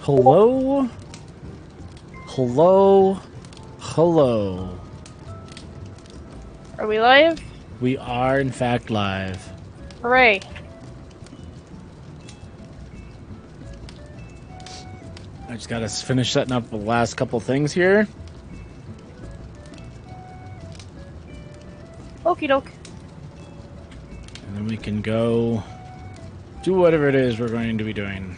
Hello? Hello? Hello. Are we live? We are, in fact, live. Hooray. I just gotta finish setting up the last couple things here. Okie doke. And then we can go do whatever it is we're going to be doing.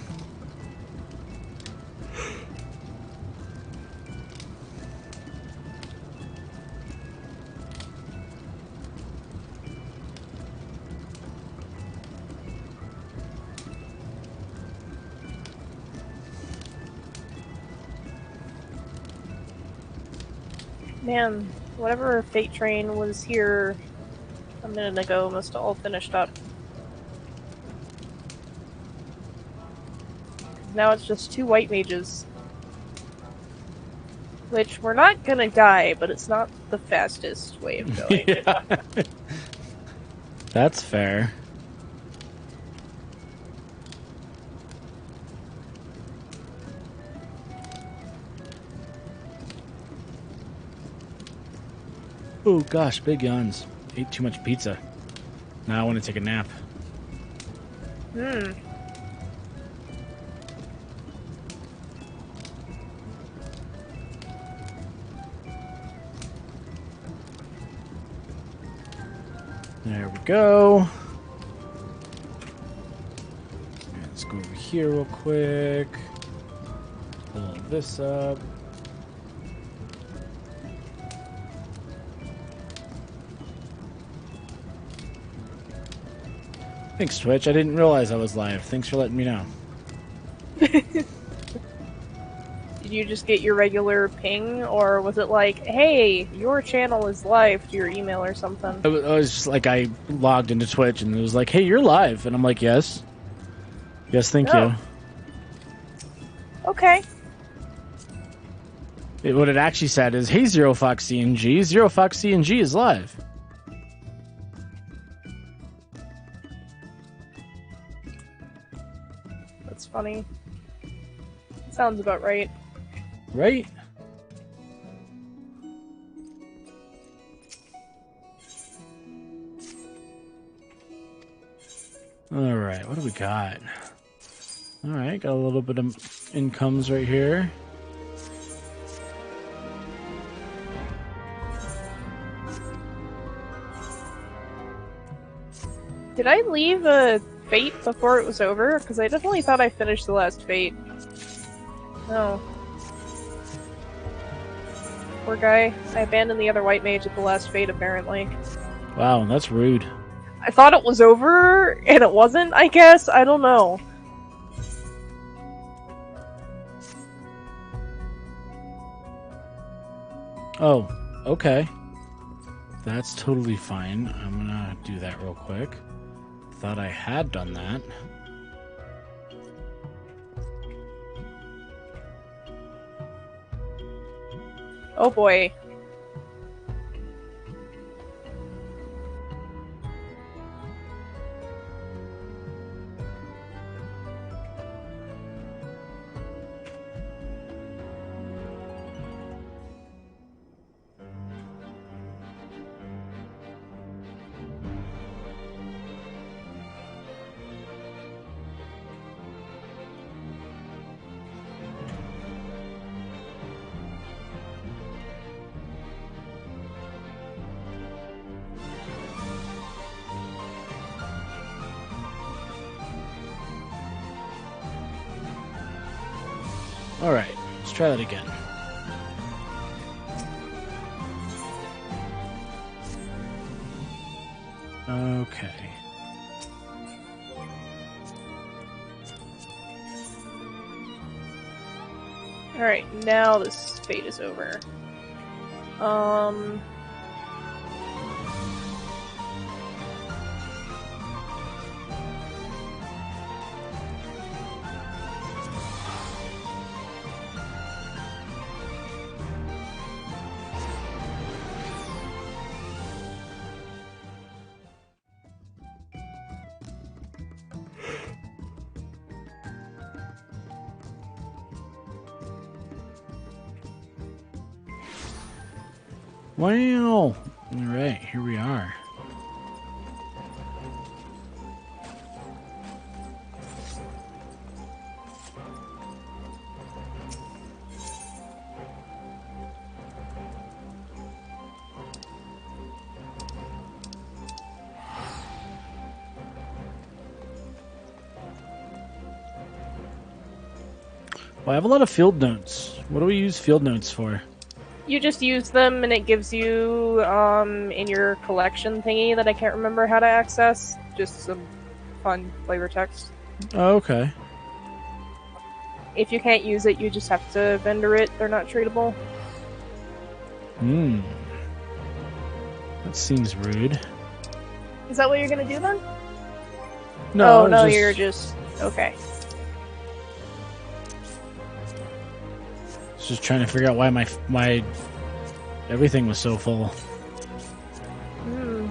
Man, whatever fate train was here a minute ago must have all finished up. Now it's just 2 white mages. Which, we're not gonna die, but it's not the fastest way of going. Yeah. That's fair. Oh gosh, big yawns. Ate too much pizza. Now I want to take a nap. Hmm. There we go. Let's go over here real quick. Pull this up. Thanks, Twitch. I didn't realize I was live. Thanks for letting me know. Did you just get your regular ping, or was it like, hey, your channel is live to your email or something? It was just like I logged into Twitch and it was like, hey, you're live. And I'm like, yes. Yes, thank you. Okay. What it actually said is, hey, Zero Fox CNG. Zero Fox CNG is live. That's funny. Sounds about right. Right? Alright, what do we got? Alright, got a little bit of incomes right here. Did I leave a fate before it was over? Because I definitely thought I finished the last fate. No. Poor guy. I abandoned the other white mage at the last fate, apparently. Wow, that's rude. I thought it was over, and it wasn't, I guess? I don't know. Oh, okay. That's totally fine. I'm gonna do that real quick. Thought I had done that. Oh boy. Alright, let's try that again. Okay. Alright, now this fate is over. Wow. All right, here we are. Well, I have a lot of field notes. What do we use field notes for? You just use them, and it gives you, in your collection thingy that I can't remember how to access, just some fun flavor text. Oh, okay. If you can't use it, you just have to vendor it. They're not treatable. Hmm. That seems rude. Is that what you're gonna do then? No, oh, no, just... you're just... Okay. Just trying to figure out why my everything was so full. Hmm.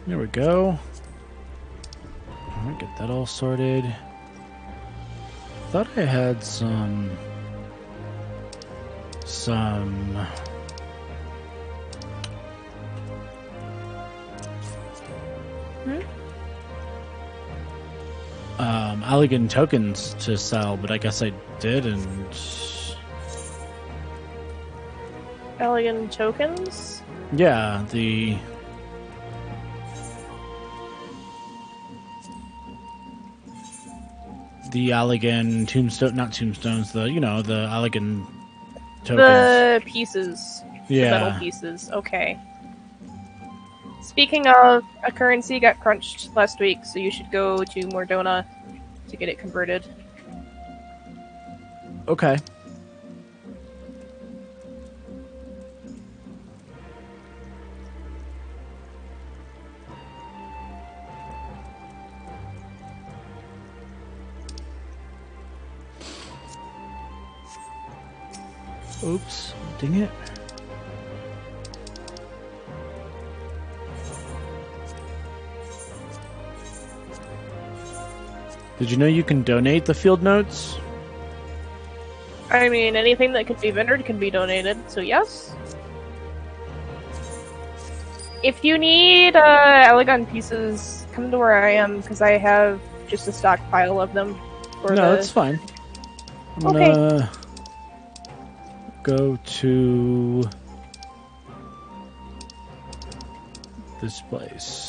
There we go. Alright, get that all sorted. Thought I had some... Allegan tokens to sell, but I guess I didn't. Elegant tokens? Yeah, the Allegan tombstone, not tombstones, the Allegan tokens. The pieces. Yeah. The metal pieces. Okay. Speaking of, a currency got crunched last week, so you should go to Mordona to get it converted. Okay. Oops, dang it. Did you know you can donate the field notes? I mean, anything that can be vendored can be donated, so yes. If you need Elegant pieces, come to where I am, because I have just a stockpile of them. No, that's fine. I'm gonna go to this place.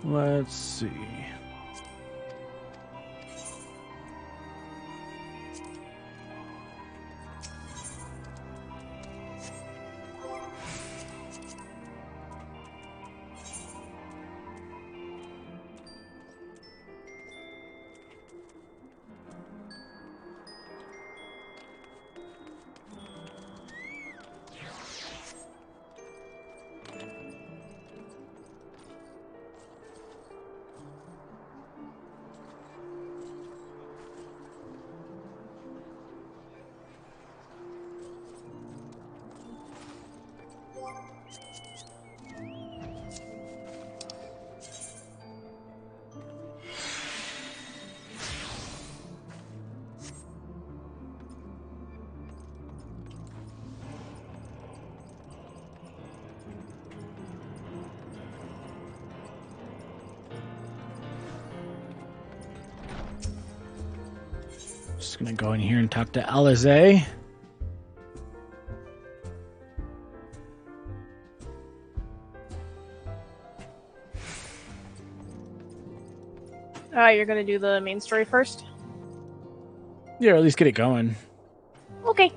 Let's see. Just gonna go in here and talk to Alizé. You're gonna do the main story first? Yeah, or at least get it going. Okay.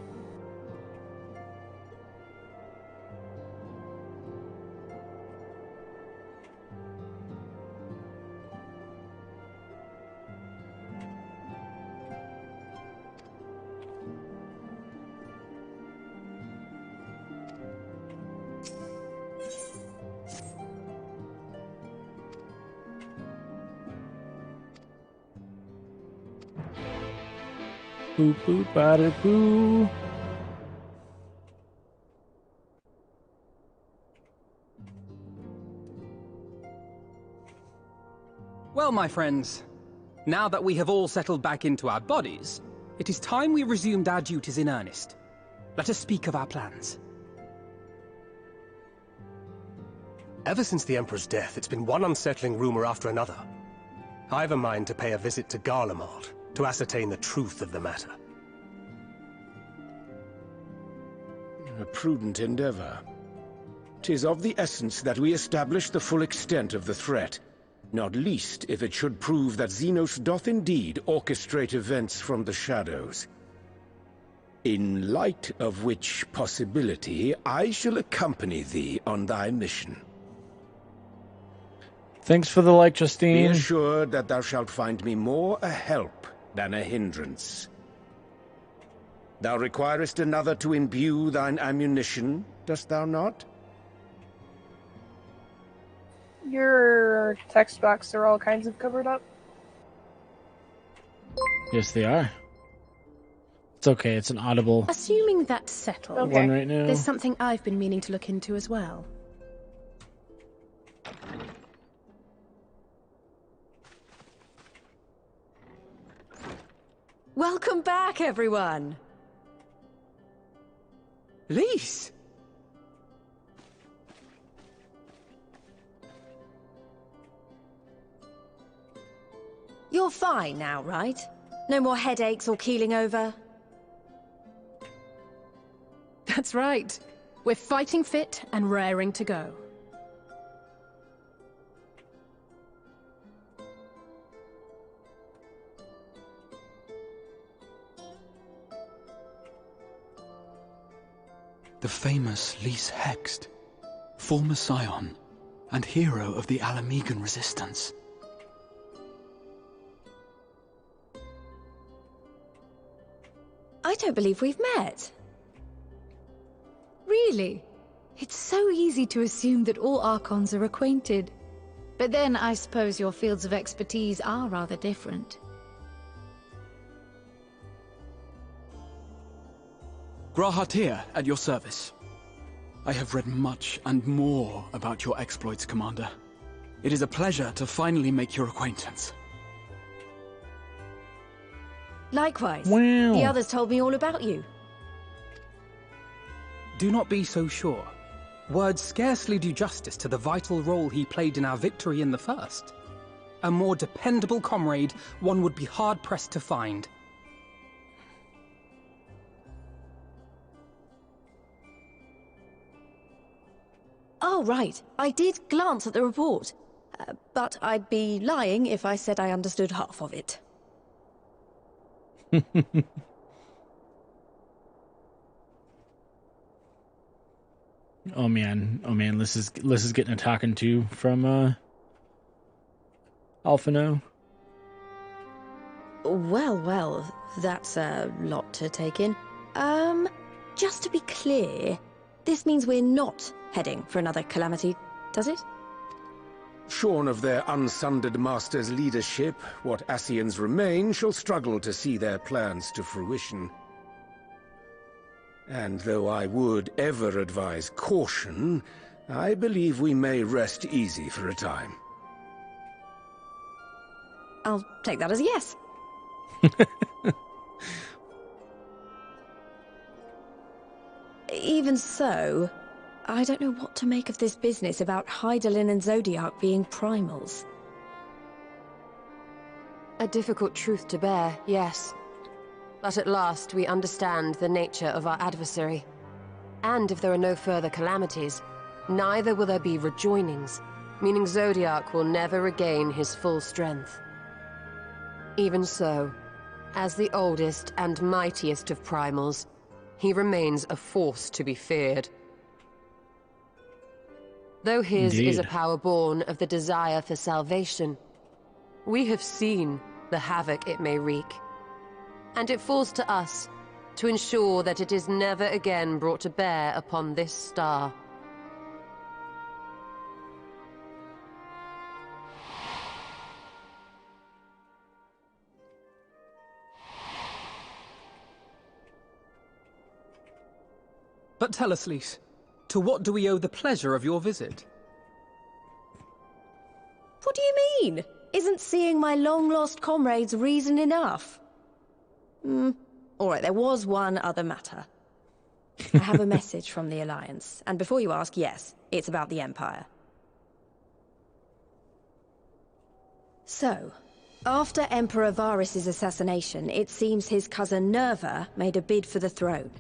Boop boop bada boo. Well, my friends, now that we have all settled back into our bodies, it is time we resumed our duties in earnest. Let us speak of our plans. Ever since the Emperor's death, it's been one unsettling rumor after another. I've a mind to pay a visit to Garlemald, to ascertain the truth of the matter. A prudent endeavor. 'Tis of the essence that we establish the full extent of the threat, not least if it should prove that Xenos doth indeed orchestrate events from the shadows. In light of which possibility, I shall accompany thee on thy mission. Thanks for the like, Be Justine. assured that thou shalt find me more a help than a hindrance. Thou requirest another to imbue thine ammunition, dost thou not? Your text box are all kinds of covered up. Yes, they are. It's okay. It's an audible Assuming that's settled, Okay. one right now. there's something I've been meaning to look into as well. Welcome back, everyone! Lise! You're fine now, right? No more headaches or keeling over? That's right. We're fighting fit and raring to go. The famous Lise Hext, former Scion, and hero of the Alamegan resistance. I don't believe we've met. Really? It's so easy to assume that all Archons are acquainted. But then I suppose your fields of expertise are rather different. Grahatir, at your service. I have read much and more about your exploits, Commander. It is a pleasure to finally make your acquaintance. Likewise. Wow. The others told me all about you. Do not be so sure. Words scarcely do justice to the vital role he played in our victory in the First. A more dependable comrade one would be hard-pressed to find. Oh, right. I did glance at the report. But I'd be lying if I said I understood half of it. Oh man, Liz is getting a talking to from Alphino. Well, that's a lot to take in. Just to be clear, this means we're not heading for another calamity, does it? Shorn of their unsundered master's leadership, what Ascians remain shall struggle to see their plans to fruition. And though I would ever advise caution, I believe we may rest easy for a time. I'll take that as a yes. Even so, I don't know what to make of this business about Hydaelyn and Zodiac being primals. A difficult truth to bear, yes. But at last we understand the nature of our adversary. And if there are no further calamities, neither will there be rejoinings, meaning Zodiark will never regain his full strength. Even so, as the oldest and mightiest of primals, he remains a force to be feared. Though his is a power born of the desire for salvation, we have seen the havoc it may wreak. And it falls to us to ensure that it is never again brought to bear upon this star. But tell us, Lys, to what do we owe the pleasure of your visit? What do you mean? Isn't seeing my long-lost comrades reason enough? Alright, there was one other matter. I have a message from the Alliance, and before you ask, yes, it's about the Empire. So, after Emperor Varys' assassination, it seems his cousin Nerva made a bid for the throne.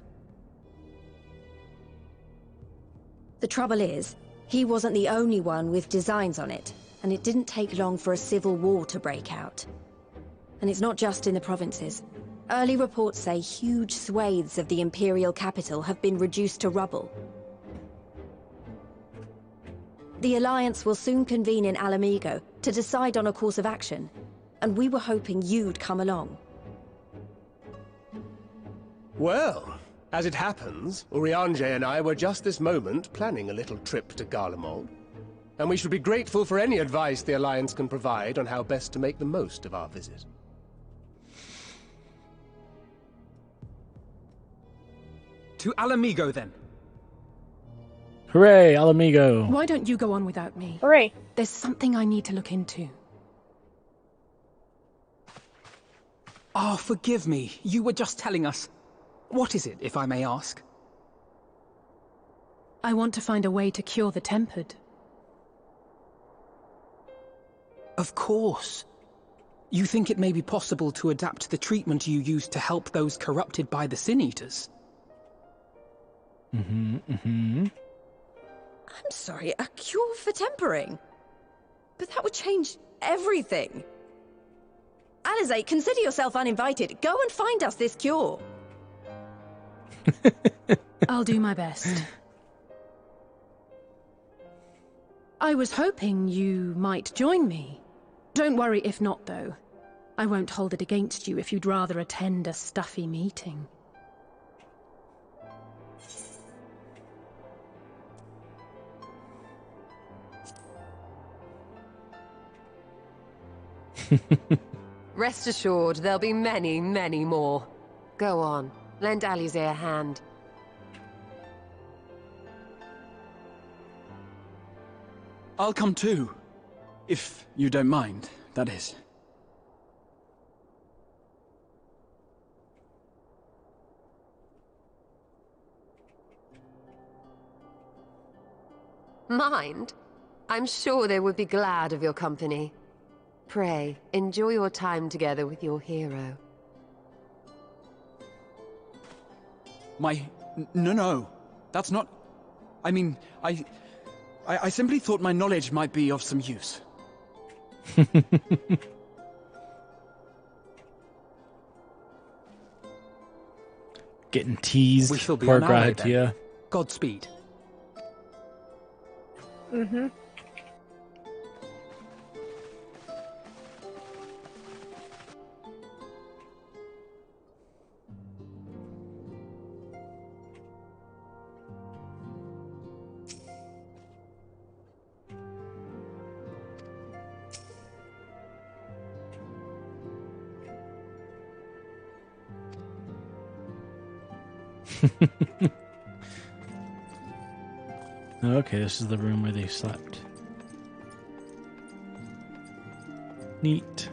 The trouble is, he wasn't the only one with designs on it, and it didn't take long for a civil war to break out. And it's not just in the provinces. Early reports say huge swathes of the Imperial capital have been reduced to rubble. The Alliance will soon convene in Alamigo to decide on a course of action, and we were hoping you'd come along. Well, as it happens, Urianger and I were just this moment planning a little trip to Garlemald, and we should be grateful for any advice the Alliance can provide on how best to make the most of our visit. To Alamigo, then. Hooray, Alamigo. Why don't you go on without me? Hooray. There's something I need to look into. Oh, forgive me. You were just telling us. What is it, if I may ask? I want to find a way to cure the Tempered. Of course. You think it may be possible to adapt the treatment you use to help those corrupted by the Sin Eaters? I'm sorry, a cure for tempering? But that would change everything. Alizé, consider yourself uninvited. Go and find us this cure. I'll do my best. I was hoping you might join me. Don't worry if not, though. I won't hold it against you if you'd rather attend a stuffy meeting. Rest assured, there'll be many, many more. Go on, lend Alizé a hand. I'll come too. If you don't mind, that is. Mind? I'm sure they would be glad of your company. Pray, enjoy your time together with your hero. No. That's not... I mean, I simply thought my knowledge might be of some use. Getting teased. We shall be Poor on our way, then. Grahatia. Godspeed. Mm-hmm. Okay, this is the room where they slept. Neat.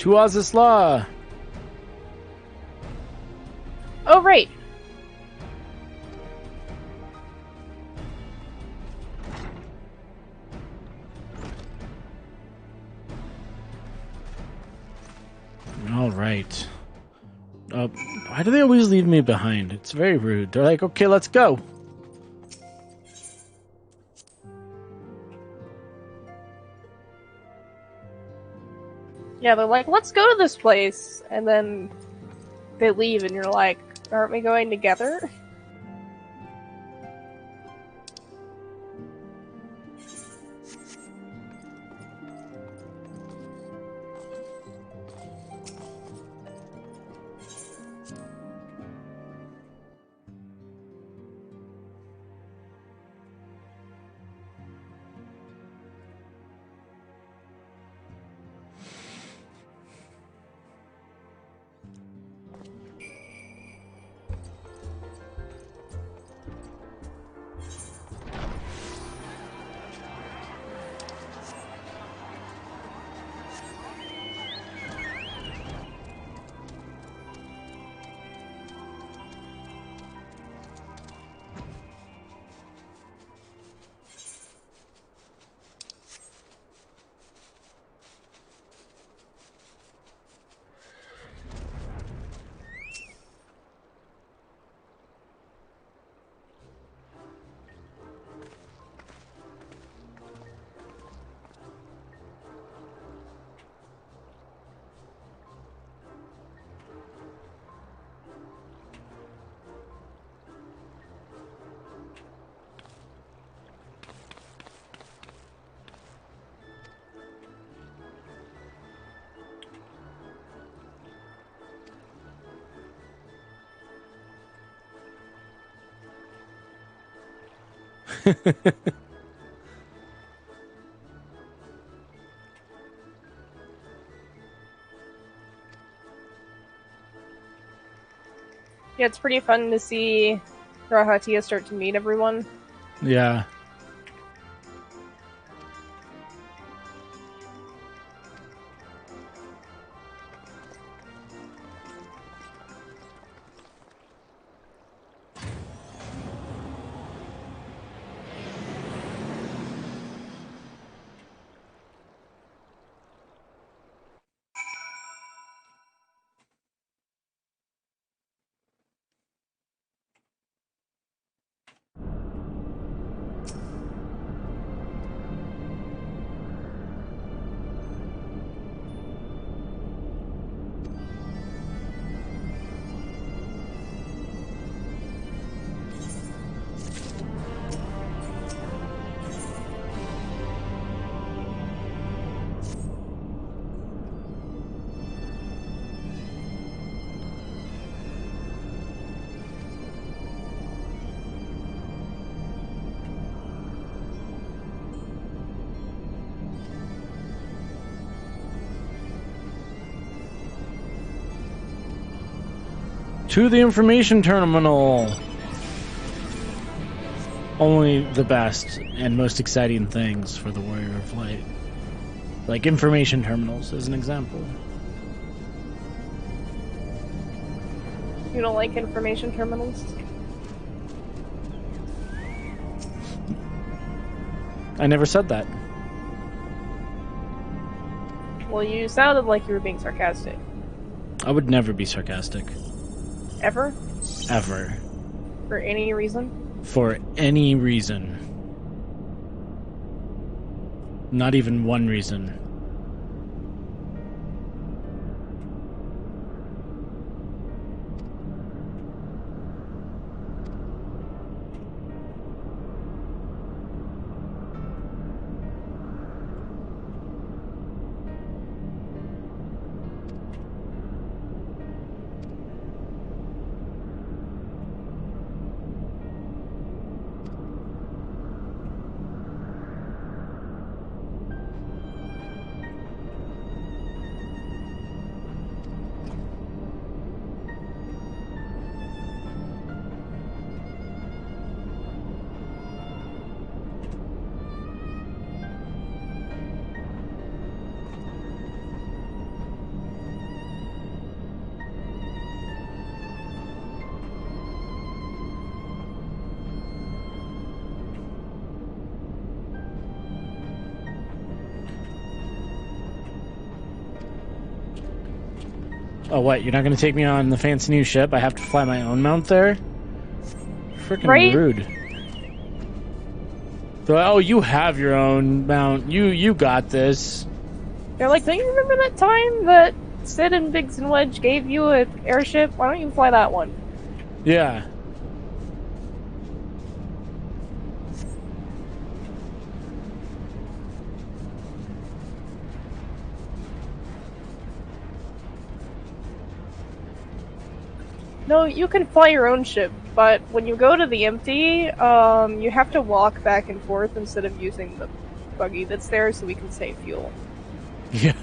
To Azizla! Oh, right. All right. Why do they always leave me behind? It's very rude. They're like, okay, let's go. Yeah, they're like, let's go to this place. And then they leave and you're like, aren't we going together? Yeah, it's pretty fun to see Rahatia start to meet everyone. Yeah. To the information terminal. Only the best and most exciting things for the Warrior of Light. Like information terminals, as an example. You don't like information terminals? I never said that. Well, you sounded like you were being sarcastic. I would never be sarcastic. Ever? Ever. For any reason? For any reason. Not even one reason. Oh, what? You're not going to take me on the fancy new ship? I have to fly my own mount there? Freaking Right? rude. So, oh, you have your own mount. You got this. They're like, don't you remember that time that Sid and Biggs and Wedge gave you an airship? Why don't you fly that one? Yeah. No, you can fly your own ship, but when you go to the empty, you have to walk back and forth instead of using the buggy that's there so we can save fuel. Yeah.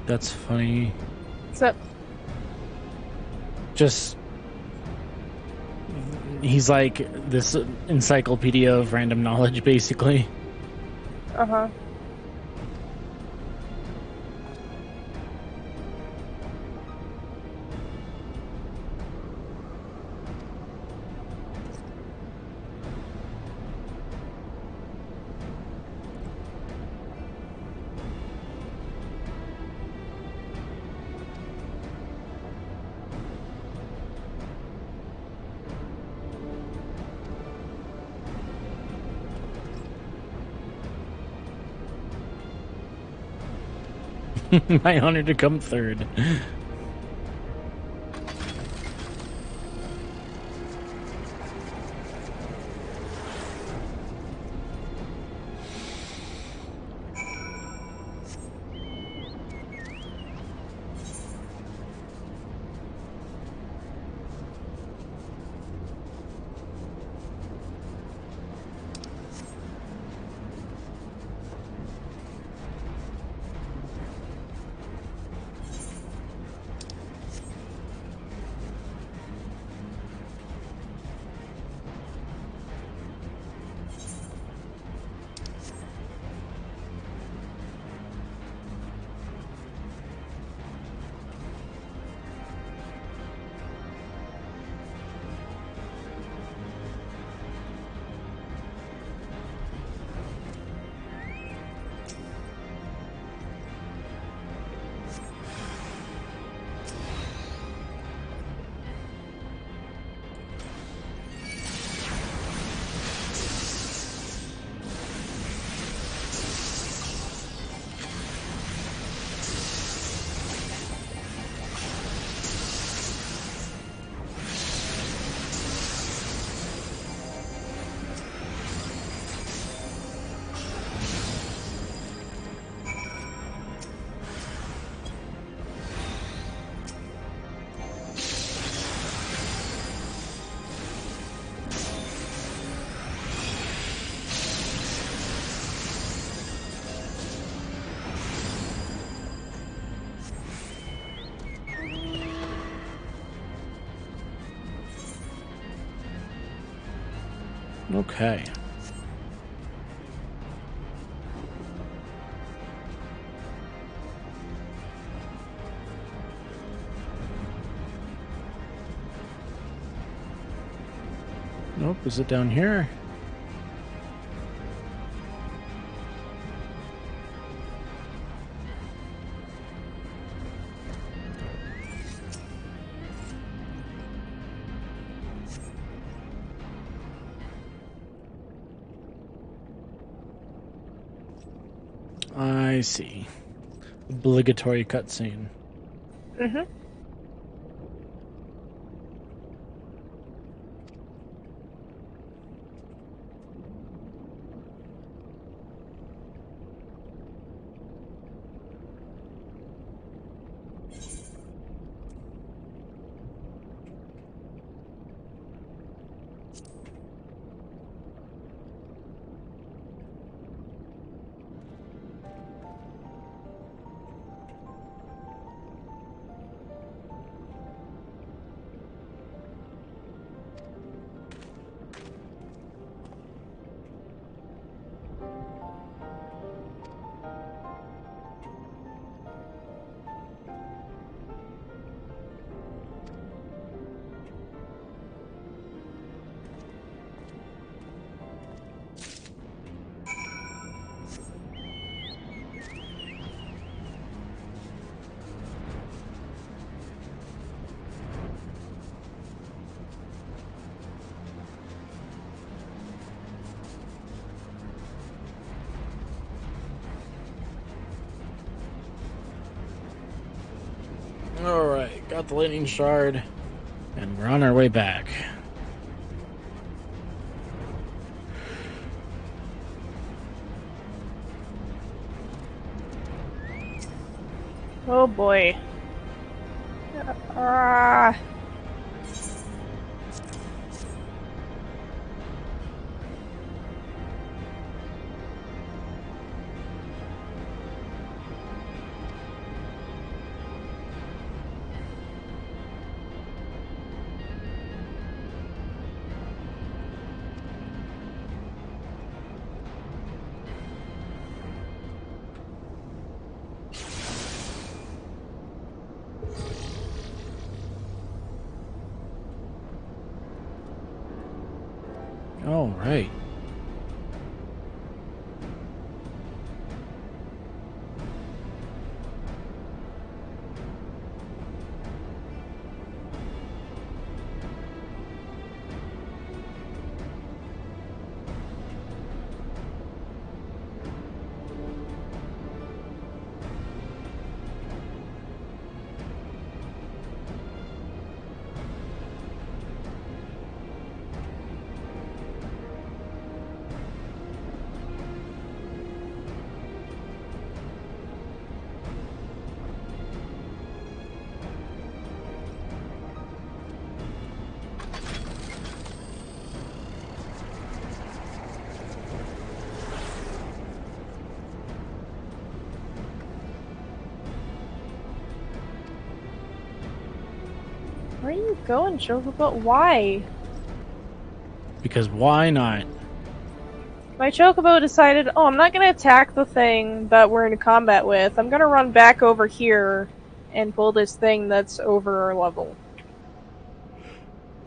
That's funny. Except, Just... He's like this encyclopedia of random knowledge, basically. uh-huh. My honor to come third. Okay. Nope, is it down here? I see. Obligatory cutscene. Mm-hmm. Alright, got the lightning shard, and we're on our way back. Oh boy. Ah. All right. Where are you going, Chocobo? Why? Because why not? My Chocobo decided, oh, I'm not gonna attack the thing that we're in combat with. I'm gonna run back over here and pull this thing that's over our level.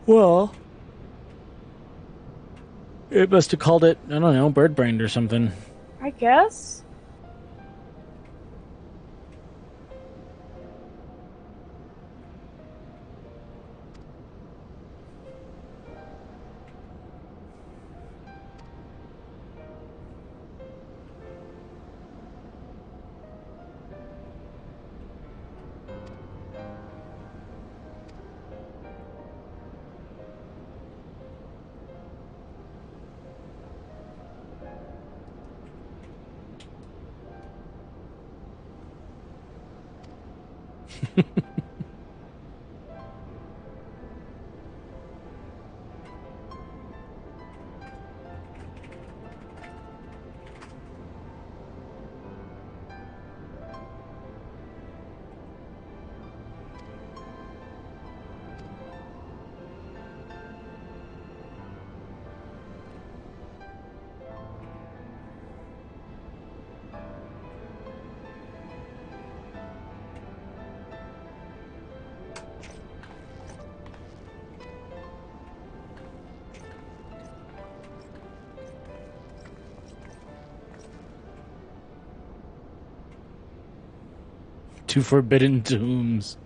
Well, it must have called it, I don't know, bird-brained or something. I guess? to Forbidden Tombs.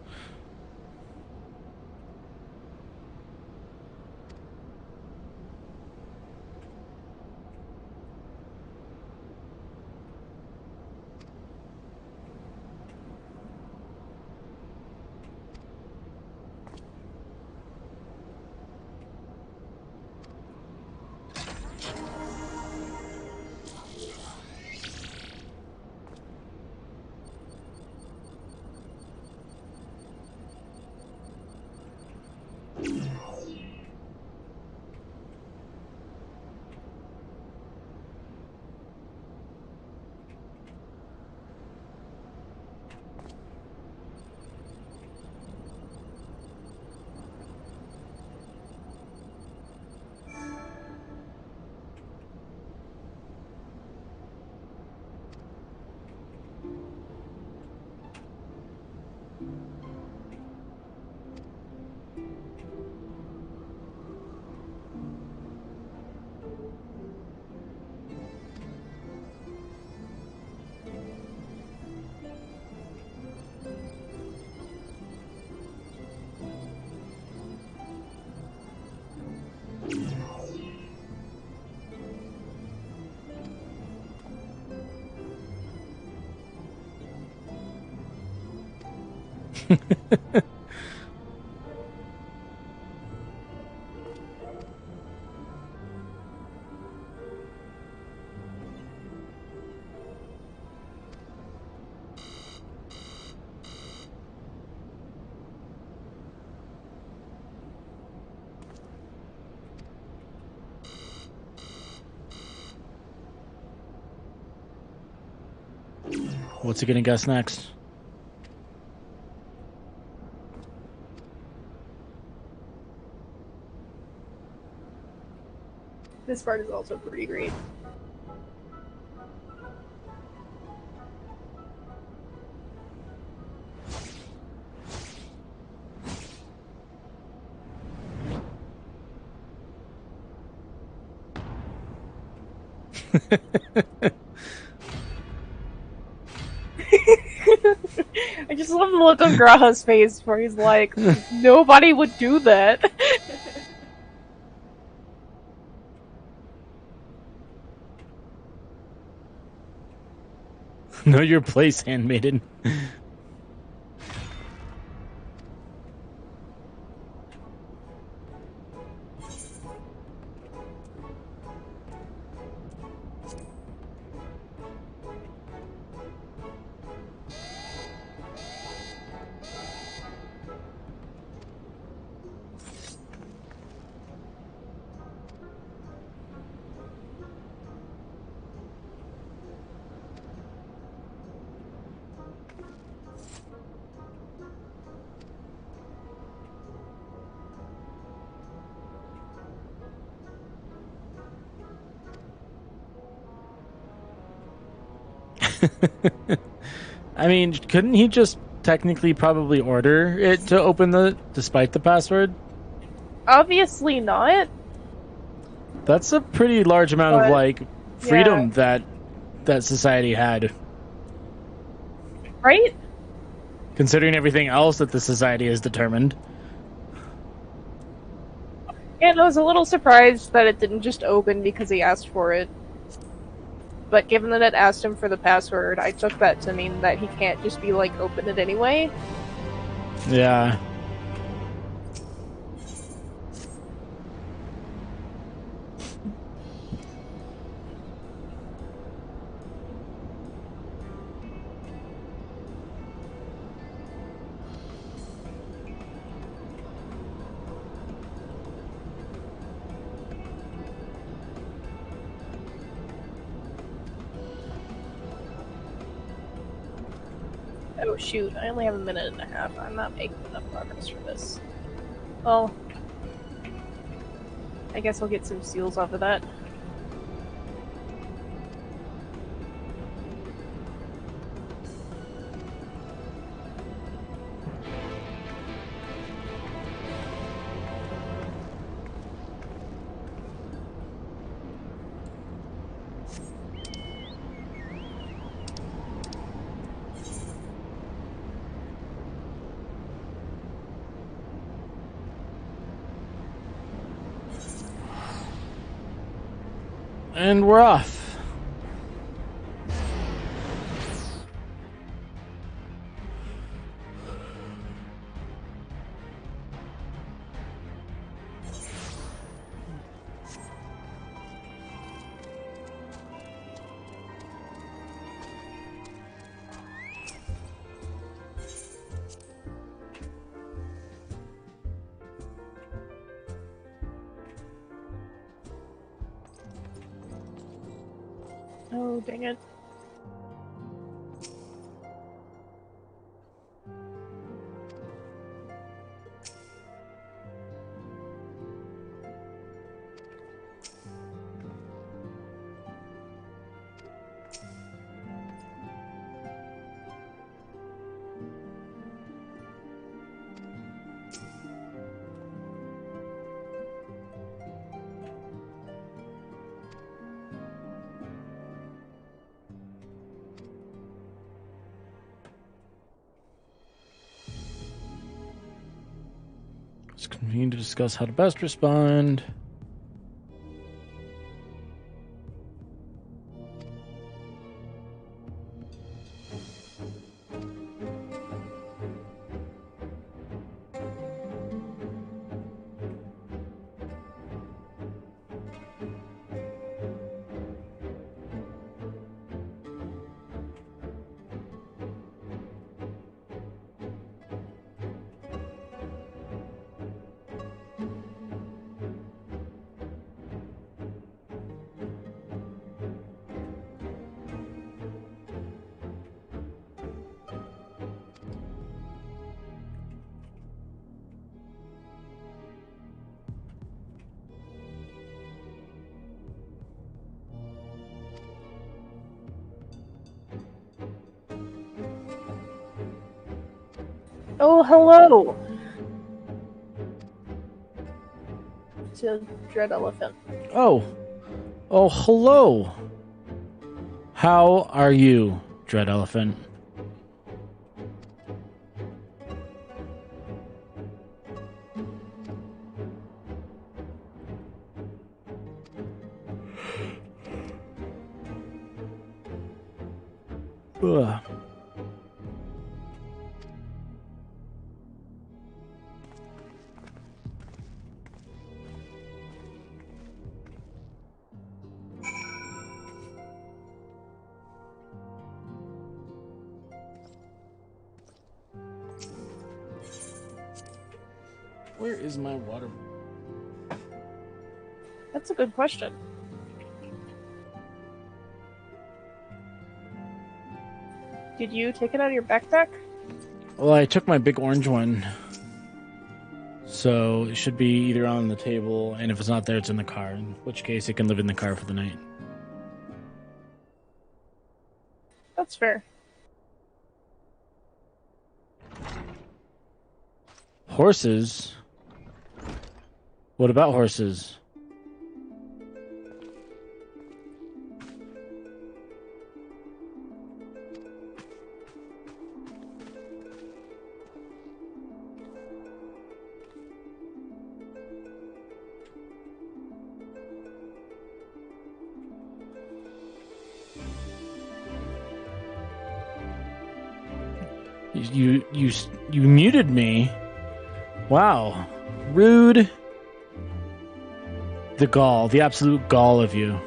What's he gonna guess next? This part is also pretty great. I just love the look on Graha's face where he's like, nobody would do that. Know your place, handmaiden. I mean, couldn't he just technically probably order it to open despite the password? Obviously not. That's a pretty large amount of, like, freedom that society had. Right? Considering everything else that the society has determined. And I was a little surprised that it didn't just open because he asked for it. But given that it asked him for the password, I took that to mean that he can't just be like, open it anyway. Yeah. Oh shoot, I only have a minute and a half. I'm not making enough progress for this. Well, I guess I'll get some seals off of that. And we're off. Oh, dang it. It's convenient to discuss how to best respond. Oh, hello! To Dread Elephant. Oh. Oh, hello. How are you, Dread Elephant? Ugh. Where is my water? That's a good question. Did you take it out of your backpack? Well, I took my big orange one. So it should be either on the table, and if it's not there, it's in the car. In which case, it can live in the car for the night. That's fair. Horses? What about horses? You muted me. Wow. Rude. The gall, the absolute gall of you.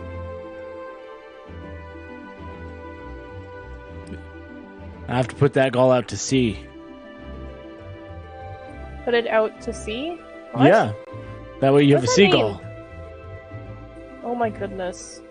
I have to put that gall out to sea. Put it out to sea? What? Yeah. That way you have a What does that seagull. mean? Oh my goodness.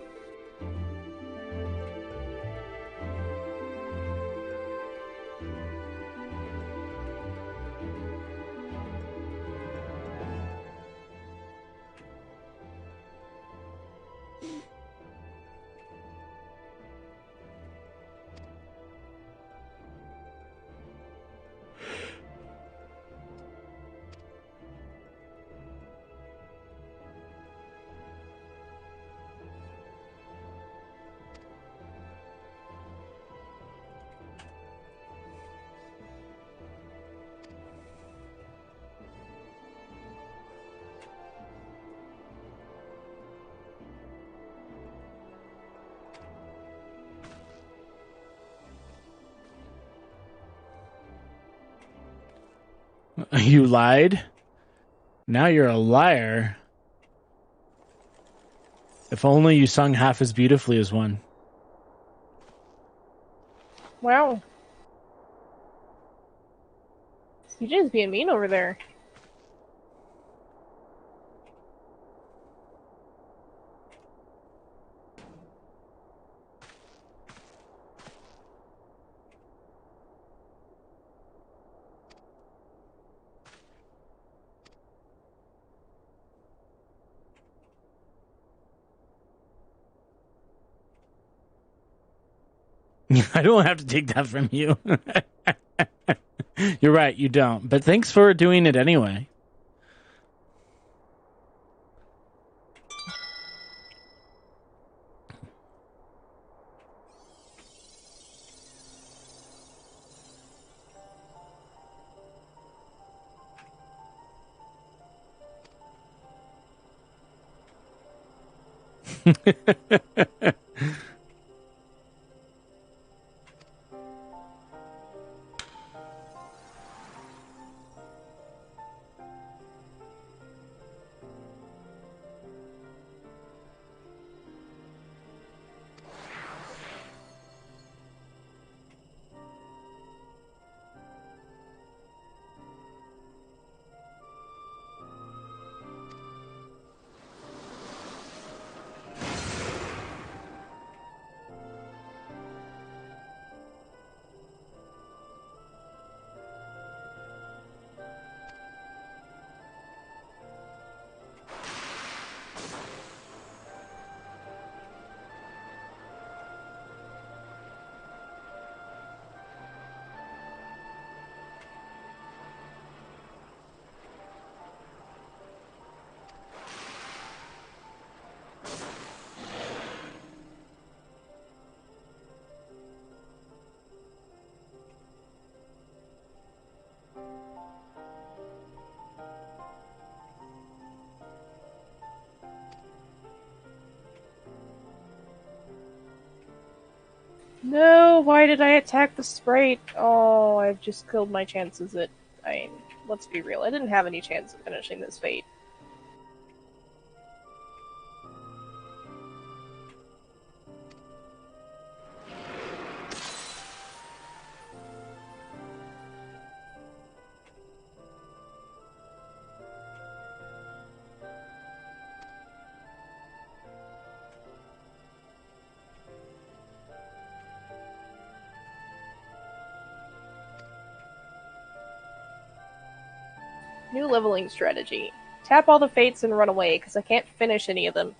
You lied? Now you're a liar. If only you sung half as beautifully as one. Wow. CJ's being mean over there. I don't have to take that from you. You're right, you don't. But thanks for doing it anyway. No, why did I attack the sprite? Oh, I've just killed my chances at... I mean, let's be real, I didn't have any chance of finishing this fate. New leveling strategy. Tap all the fates and run away, because I can't finish any of them.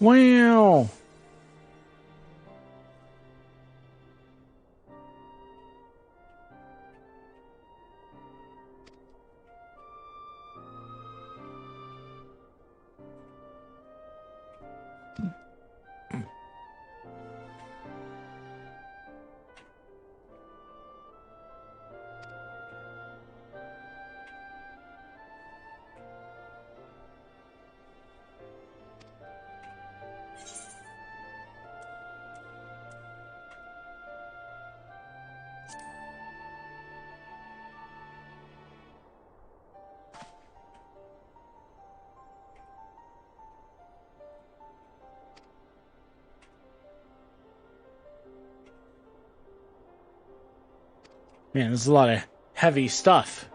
Wow. Man, there's a lot of heavy stuff.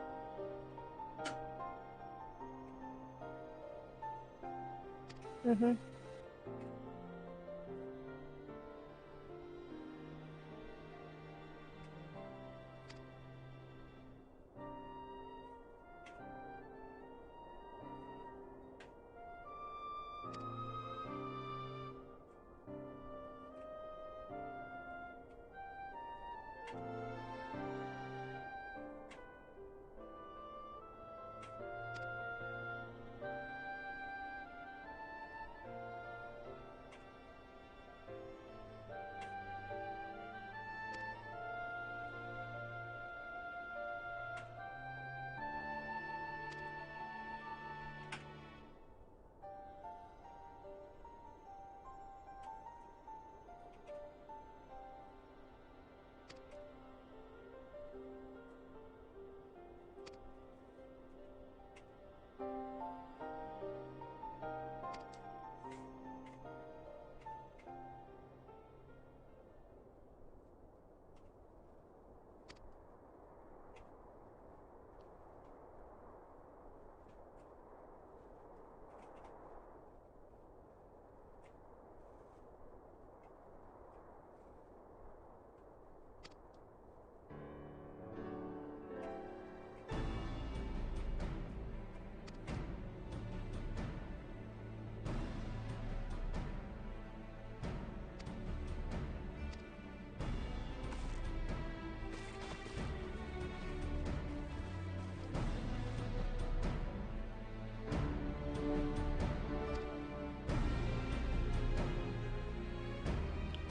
Mm-hmm.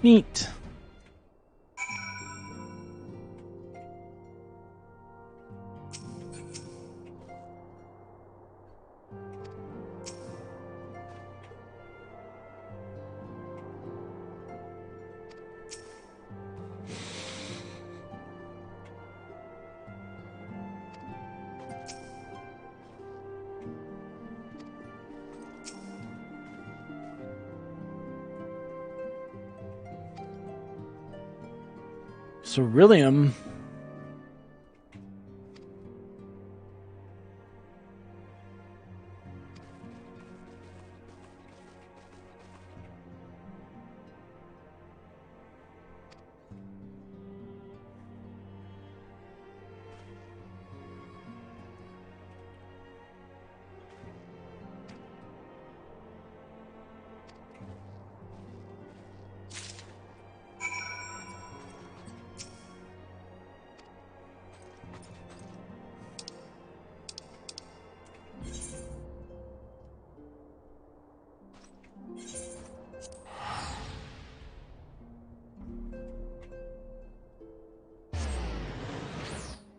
Neat. Ceruleum.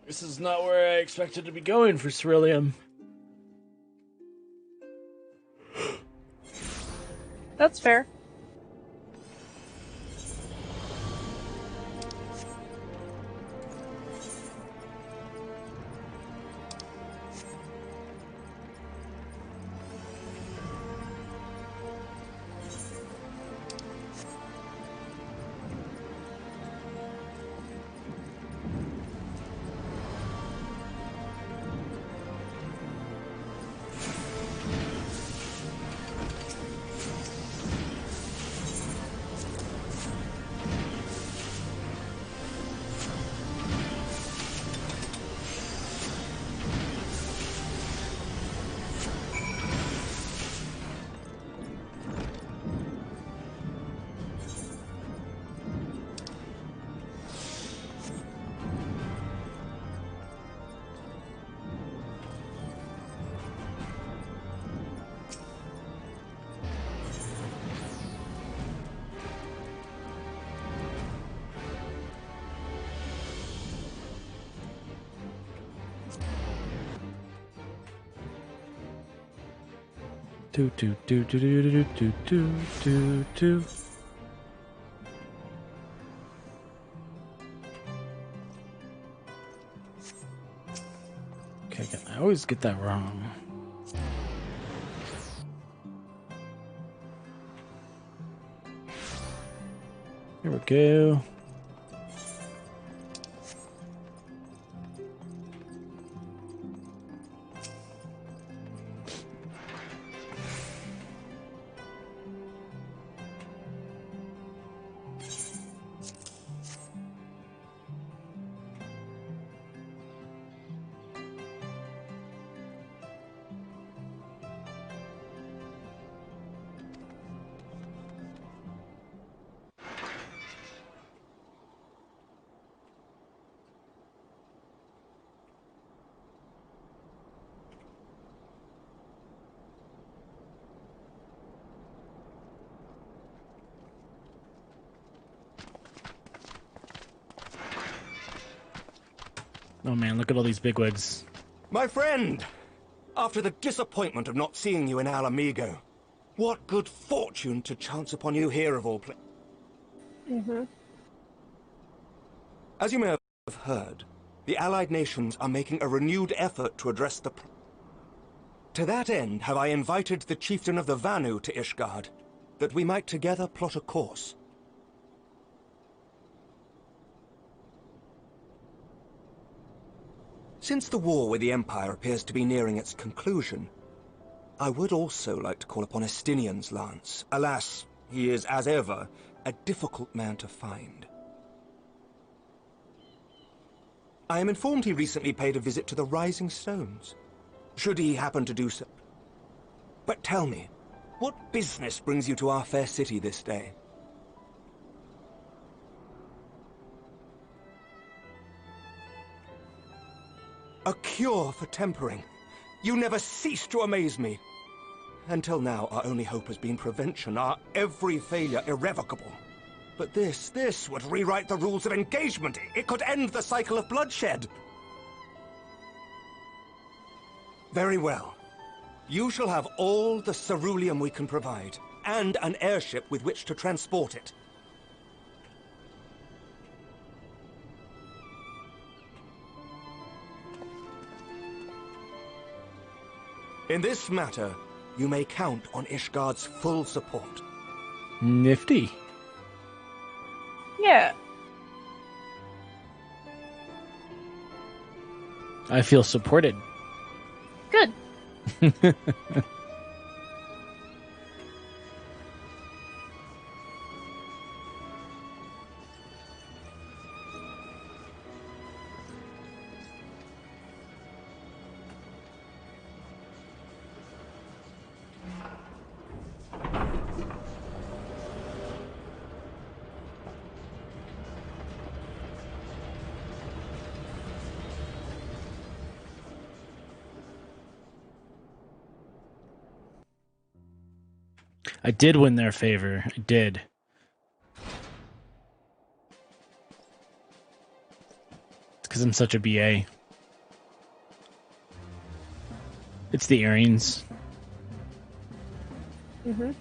This is not where I expected to be going for Ceruleum. That's fair. Do do do do do do do do do do. Okay, I always get that wrong. Here we go. Oh man, look at all these bigwigs. My friend! After the disappointment of not seeing you in Ala Mhigo, what good fortune to chance upon you here of all places. As you may have heard, the Allied nations are making a renewed effort to address the To that end, have I invited the chieftain of the Vanu to Ishgard, that we might together plot a course. Since the war with the Empire appears to be nearing its conclusion, I would also like to call upon Estinian's lance. Alas, he is, as ever, a difficult man to find. I am informed he recently paid a visit to the Rising Stones. Should he happen to do so. But tell me, what business brings you to our fair city this day? A cure for tempering. You never cease to amaze me. Until now, our only hope has been prevention, our every failure irrevocable. But this would rewrite the rules of engagement. It could end the cycle of bloodshed. Very well. You shall have all the ceruleum we can provide, and an airship with which to transport it. In this matter, you may count on Ishgard's full support. Nifty. Yeah. I feel supported. Good. I did win their favor. I did. It's because I'm such a BA. It's the earrings. Mm-hmm.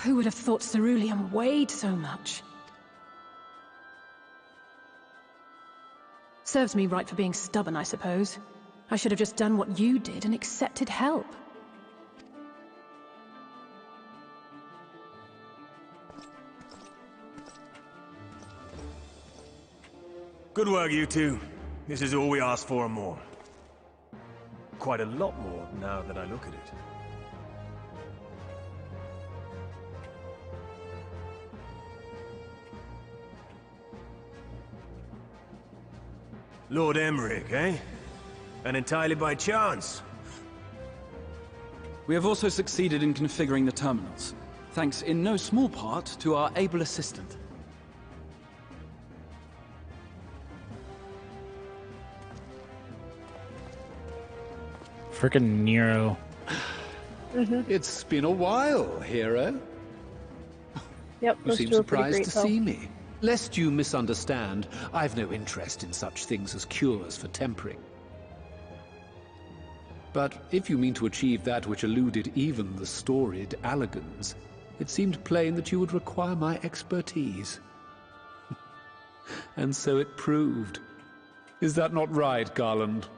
Who would have thought ceruleum weighed so much? Serves me right for being stubborn, I suppose. I should have just done what you did and accepted help. Good work, you two. This is all we asked for and more. Quite a lot more, now that I look at it. Lord Emmerich, eh? And entirely by chance. We have also succeeded in configuring the terminals, thanks in no small part to our able assistant. Frickin' Nero. It's been a while, hero. Yep, You those seem two are pretty surprised great, to though. see me. Lest you misunderstand, I've no interest in such things as cures for tempering. But if you mean to achieve that which eluded even the storied Allagans, it seemed plain that you would require my expertise. And so it proved. Is that not right, Garland?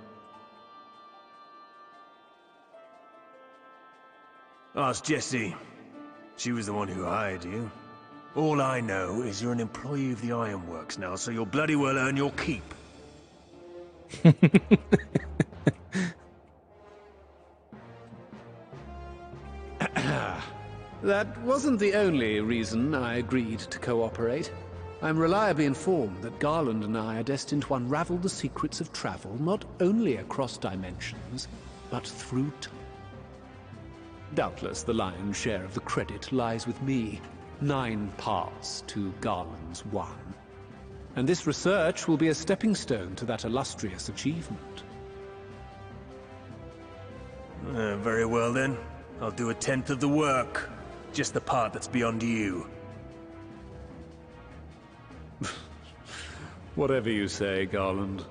Ask Jessie. She was the one who hired you. All I know is you're an employee of the Ironworks now, so you'll bloody well earn your keep. That wasn't the only reason I agreed to cooperate. I'm reliably informed that Garland and I are destined to unravel the secrets of travel, not only across dimensions, but through time. Doubtless the lion's share of the credit lies with me. 9 paths to Garland's 1. And this research will be a stepping stone to that illustrious achievement. Very well then. I'll do 1/10 of the work. Just the part that's beyond you. Whatever you say, Garland.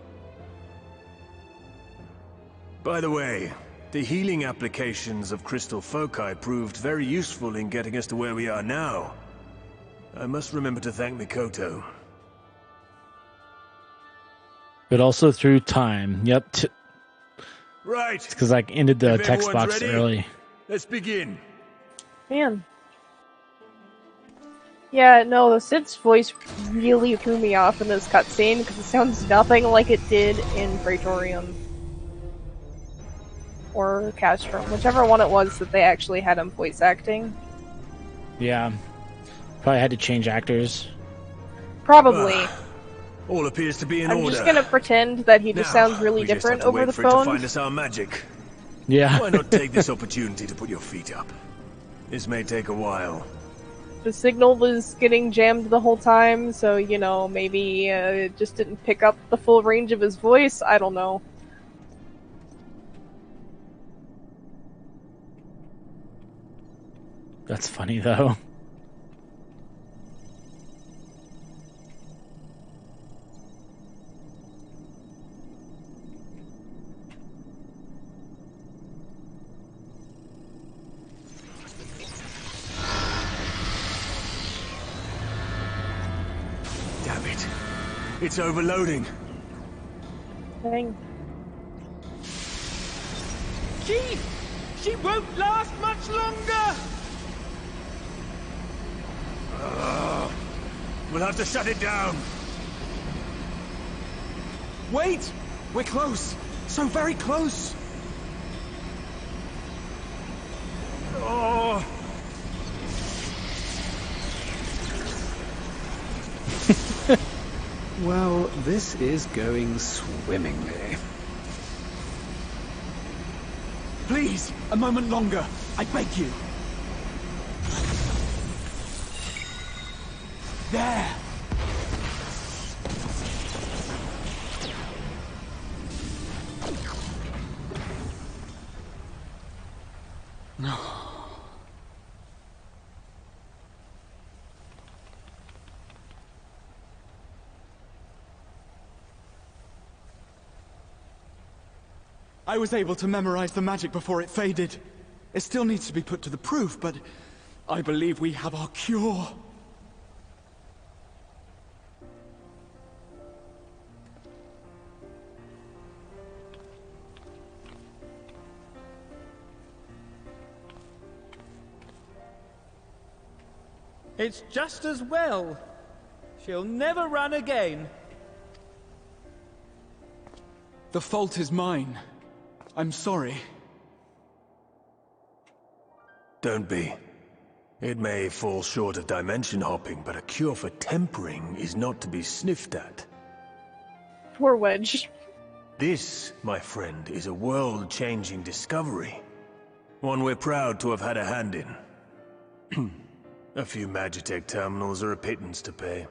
By the way, the healing applications of crystal foci proved very useful in getting us to where we are now. I must remember to thank Mikoto. But also through time. Yep. Right. It's because I ended the If text everyone's box ready, early. let's begin. Man. Yeah, no, the Sid's voice really threw me off in this cutscene because it sounds nothing like it did in Praetorium. Or Castrum, whichever one it was that they actually had him voice acting. Yeah. Probably had to change actors. Probably. All appears to be in I'm order. just gonna pretend that he just sounds really we just different have to over wait the for it to phone. find us our magic. Yeah. Why not take this opportunity to put your feet up? This may take a while. The signal was getting jammed the whole time, so, you know, maybe it just didn't pick up the full range of his voice. I don't know. That's funny, though. Damn it. It's overloading. Dang. Chief! She won't last much longer! We'll have to shut it down. Wait! We're close! So very close! Oh. Well, this is going swimmingly. Please, a moment longer. I beg you. There! No. I was able to memorize the magic before it faded. It still needs to be put to the proof, but I believe we have our cure. It's just as well. She'll never run again. The fault is mine. I'm sorry. Don't be. It may fall short of dimension hopping, but a cure for tempering is not to be sniffed at. Poor Wedge. This, my friend, is a world-changing discovery. One we're proud to have had a hand in. A few Magitech terminals are a pittance to pay.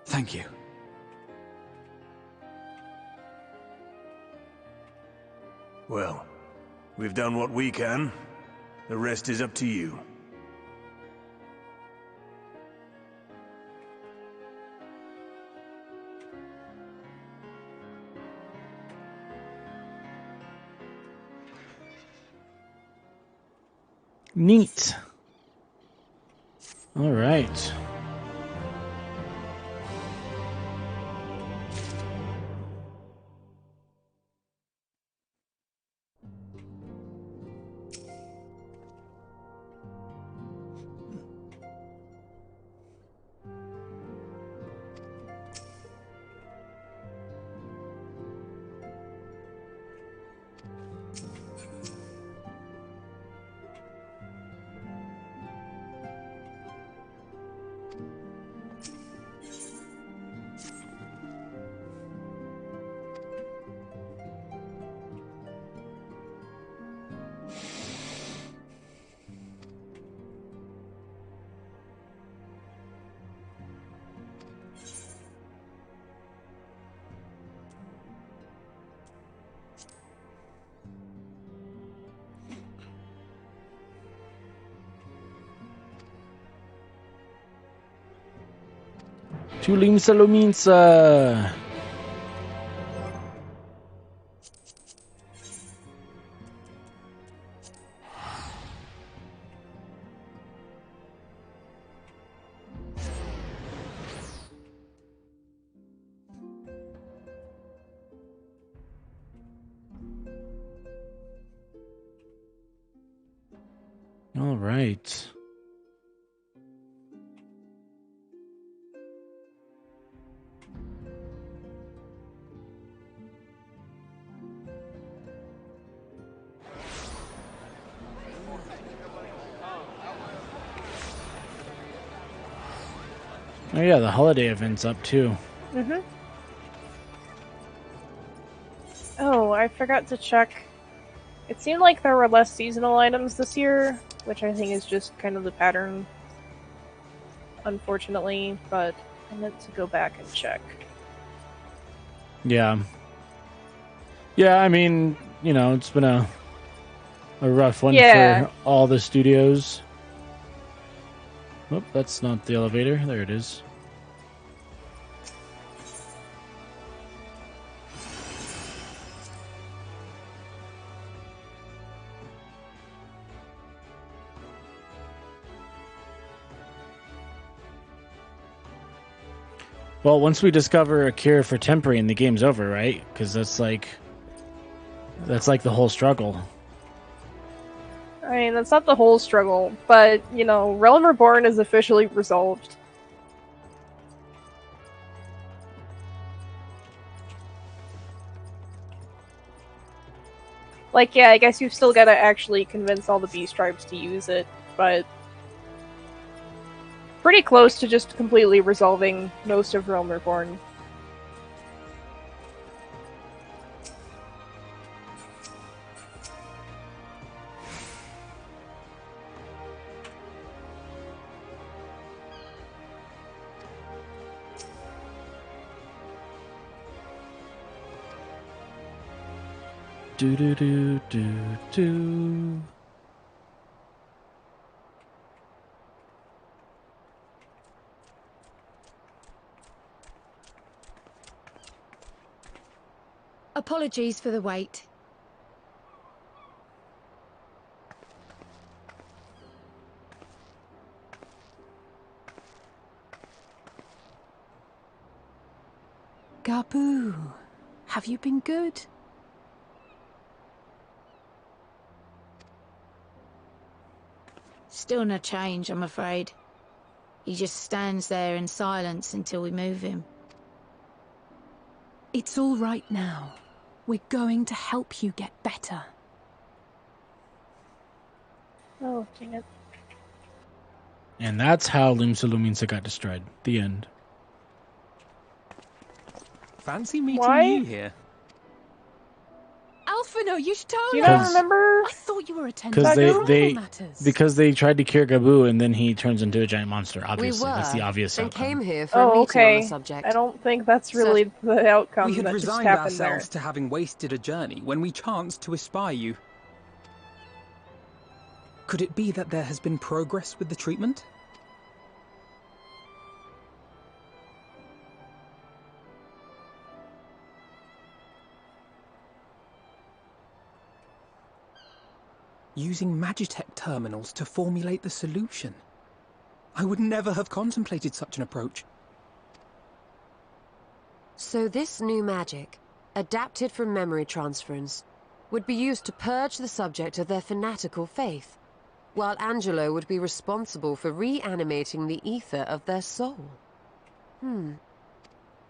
Thank you. Well, we've done what we can. The rest is up to you. Neat. All right. Tulimsa Luminsa. All right. Oh yeah, the holiday event's up too. Mm-hmm. Oh, I forgot to check. It seemed like there were less seasonal items this year, which I think is just kind of the pattern, unfortunately, but I meant to go back and check. Yeah. Yeah, I mean, you know, it's been a rough one for all the studios. Oh, that's not the elevator. There it is. Well, once we discover a cure for tempering, the game's over, right? Because that's like the whole struggle. I mean, that's not the whole struggle, but, you know, Realm Reborn is officially resolved. Like, yeah, I guess you've still gotta actually convince all the Beast Tribes to use it, but pretty close to just completely resolving most of Realm Reborn. Do do do do do. Apologies for the wait. Gabu, have you been good? Still no change, I'm afraid. He just stands there in silence until we move him. It's all right now. We're going to help you get better. Oh, dang it. And that's how Limsa Luminsa got destroyed. The end. Fancy meeting Why? you here. Alphino, you should tell Do you us. not remember? I thought you were attending Because they tried to cure Gabu and then he turns into a giant monster. Obviously, We were, that's the obvious and outcome. came here for a meeting on the subject. I don't think that's really the outcome We had that just resigned happened there. ourselves to having wasted a journey when we chanced to espy you. Could it be that there has been progress with the treatment? Using Magitech terminals to formulate the solution. I would never have contemplated such an approach. So this new magic, adapted from memory transference, would be used to purge the subject of their fanatical faith, while Angelo would be responsible for reanimating the ether of their soul.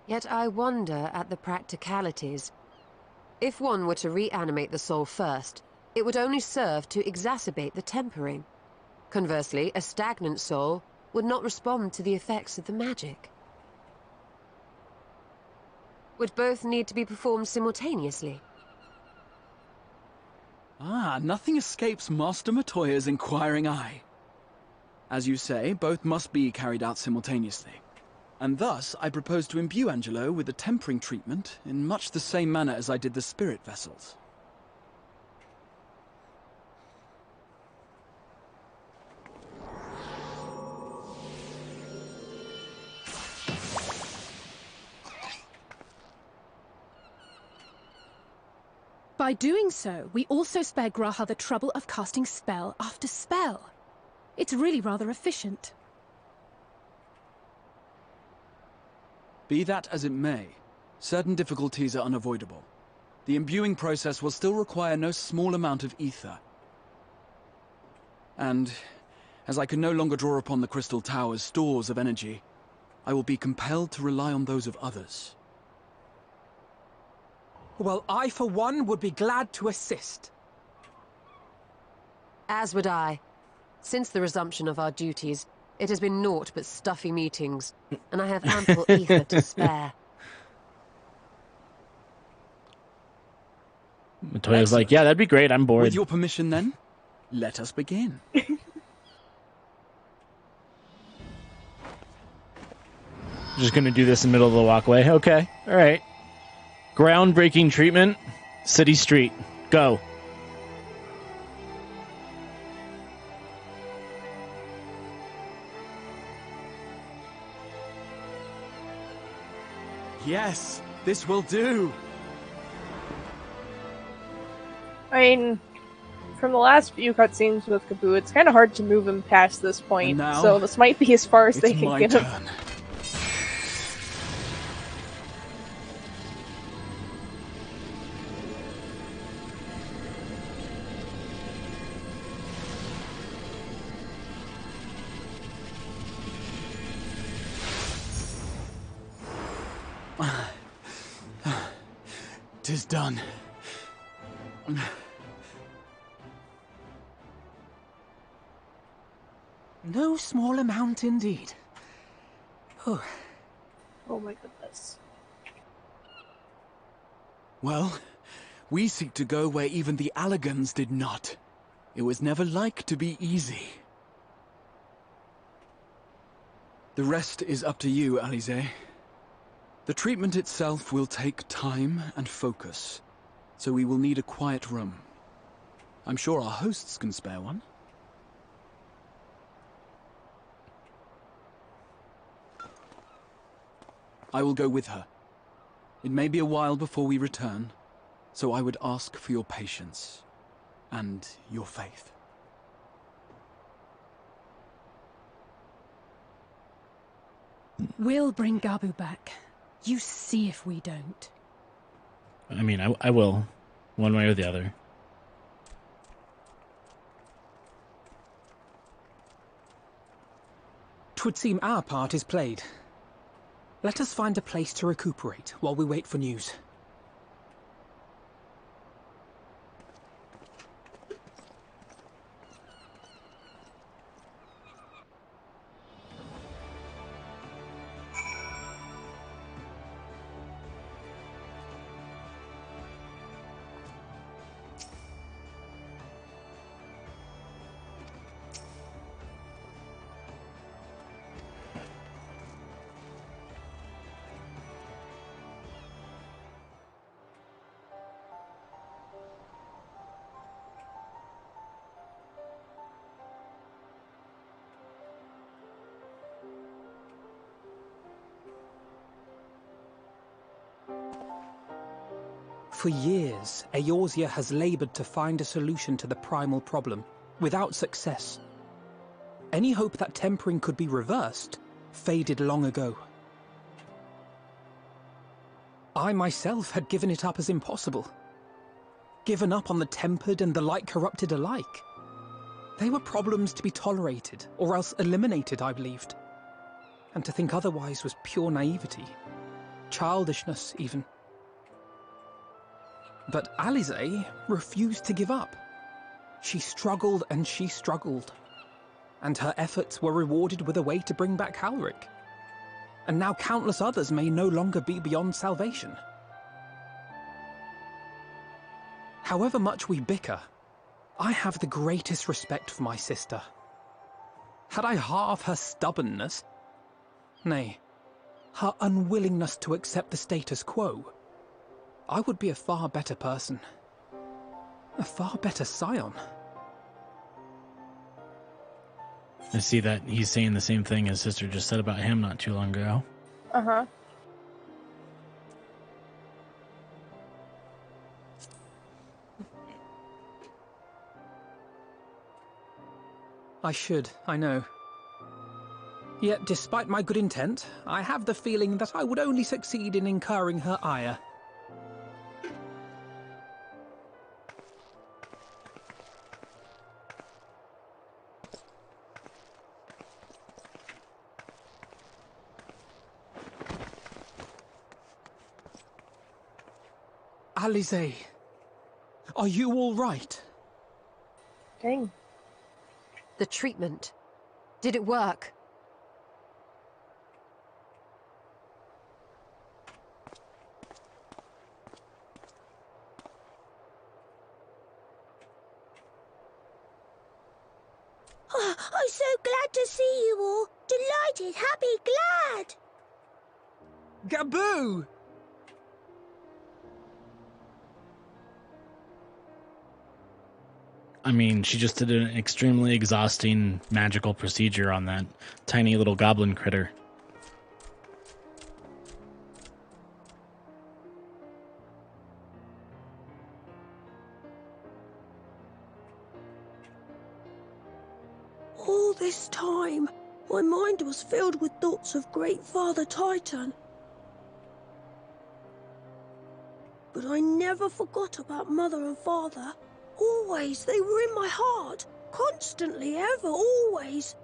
Yet I wonder at the practicalities. If one were to reanimate the soul first, it would only serve to exacerbate the tempering. Conversely, a stagnant soul would not respond to the effects of the magic. Would both need to be performed simultaneously? Ah, nothing escapes Master Matoya's inquiring eye. As you say, both must be carried out simultaneously. And thus, I propose to imbue Angelo with the tempering treatment in much the same manner as I did the spirit vessels. By doing so, we also spare G'raha the trouble of casting spell after spell. It's really rather efficient. Be that as it may, certain difficulties are unavoidable. The imbuing process will still require no small amount of ether. And as I can no longer draw upon the Crystal Tower's stores of energy, I will be compelled to rely on those of others. Well, I, for one, would be glad to assist. As would I. Since the resumption of our duties, it has been naught but stuffy meetings, and I have ample ether to spare. Matoya's like, yeah, that'd be great. I'm bored. With your permission, then, let us begin. Just gonna do this in the middle of the walkway. Okay, all right. Groundbreaking treatment, city street. Go. Yes, this will do. I mean, from the last few cutscenes with Kabbu, it's kind of hard to move him past this point, now, so this might be as far as they it's can my get turn. him. Tis done. No small amount indeed. Oh. Oh my goodness. Well, we seek to go where even the Allagans did not. It was never like to be easy. The rest is up to you, Alisaie. The treatment itself will take time and focus, so we will need a quiet room. I'm sure our hosts can spare one. I will go with her. It may be a while before we return, so I would ask for your patience and your faith. We'll bring Gabu back. You see if we don't. I mean, I will. One way or the other. 'Twould seem our part is played. Let us find a place to recuperate while we wait for news. For years, Eorzea has labored to find a solution to the primal problem, without success. Any hope that tempering could be reversed faded long ago. I myself had given it up as impossible. Given up on the tempered and the light-corrupted alike. They were problems to be tolerated, or else eliminated, I believed. And to think otherwise was pure naivety. Childishness, even. But Alisaie refused to give up. She struggled and she struggled. And her efforts were rewarded with a way to bring back Halric. And now countless others may no longer be beyond salvation. However much we bicker, I have the greatest respect for my sister. Had I half her stubbornness, nay, her unwillingness to accept the status quo, I would be a far better person. A far better scion. I see that he's saying the same thing his sister just said about him not too long ago. Uh-huh. I should, I know. Yet, despite my good intent, I have the feeling that I would only succeed in incurring her ire. Alisaie, are you all right? Dang. The treatment. Did it work? Oh, I'm so glad to see you all. Delighted, happy, glad. Gaboo! I mean, she just did an extremely exhausting magical procedure on that tiny little goblin critter. All this time, my mind was filled with thoughts of Great Father Titan. But I never forgot about Mother and Father. Always, they were in my heart. Constantly, ever, always.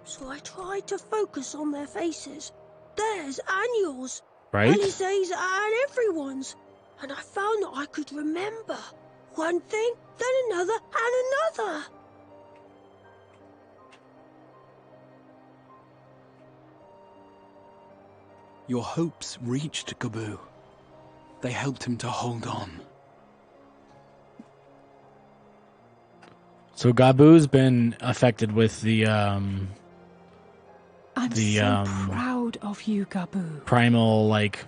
So I tried to focus on their faces. Theirs and yours. Right? Alisaie's and everyone's. And I found that I could remember. One thing, then another, and another. Your hopes reached Gaboo. They helped him to hold on. So Gaboo's been affected with the I'm so proud of you, Gaboo. primal like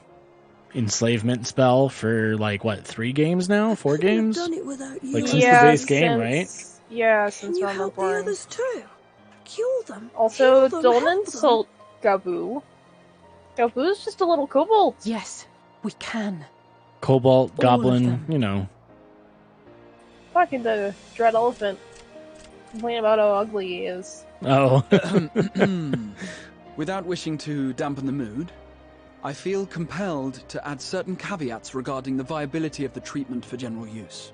enslavement spell for like what, 3 games now? 4 games? Done it without you. Like since the base game, right? Yeah, since Can you Realm help the Reborn. others too? Cure them. Also, heal them, don't help them. insult Gaboo. Gaboo's just a little kobold. Yes, we can. Cobalt, All of goblin, them. you know. Fucking the dread elephant. Complain about how ugly he is. Oh. Without wishing to dampen the mood, I feel compelled to add certain caveats regarding the viability of the treatment for general use.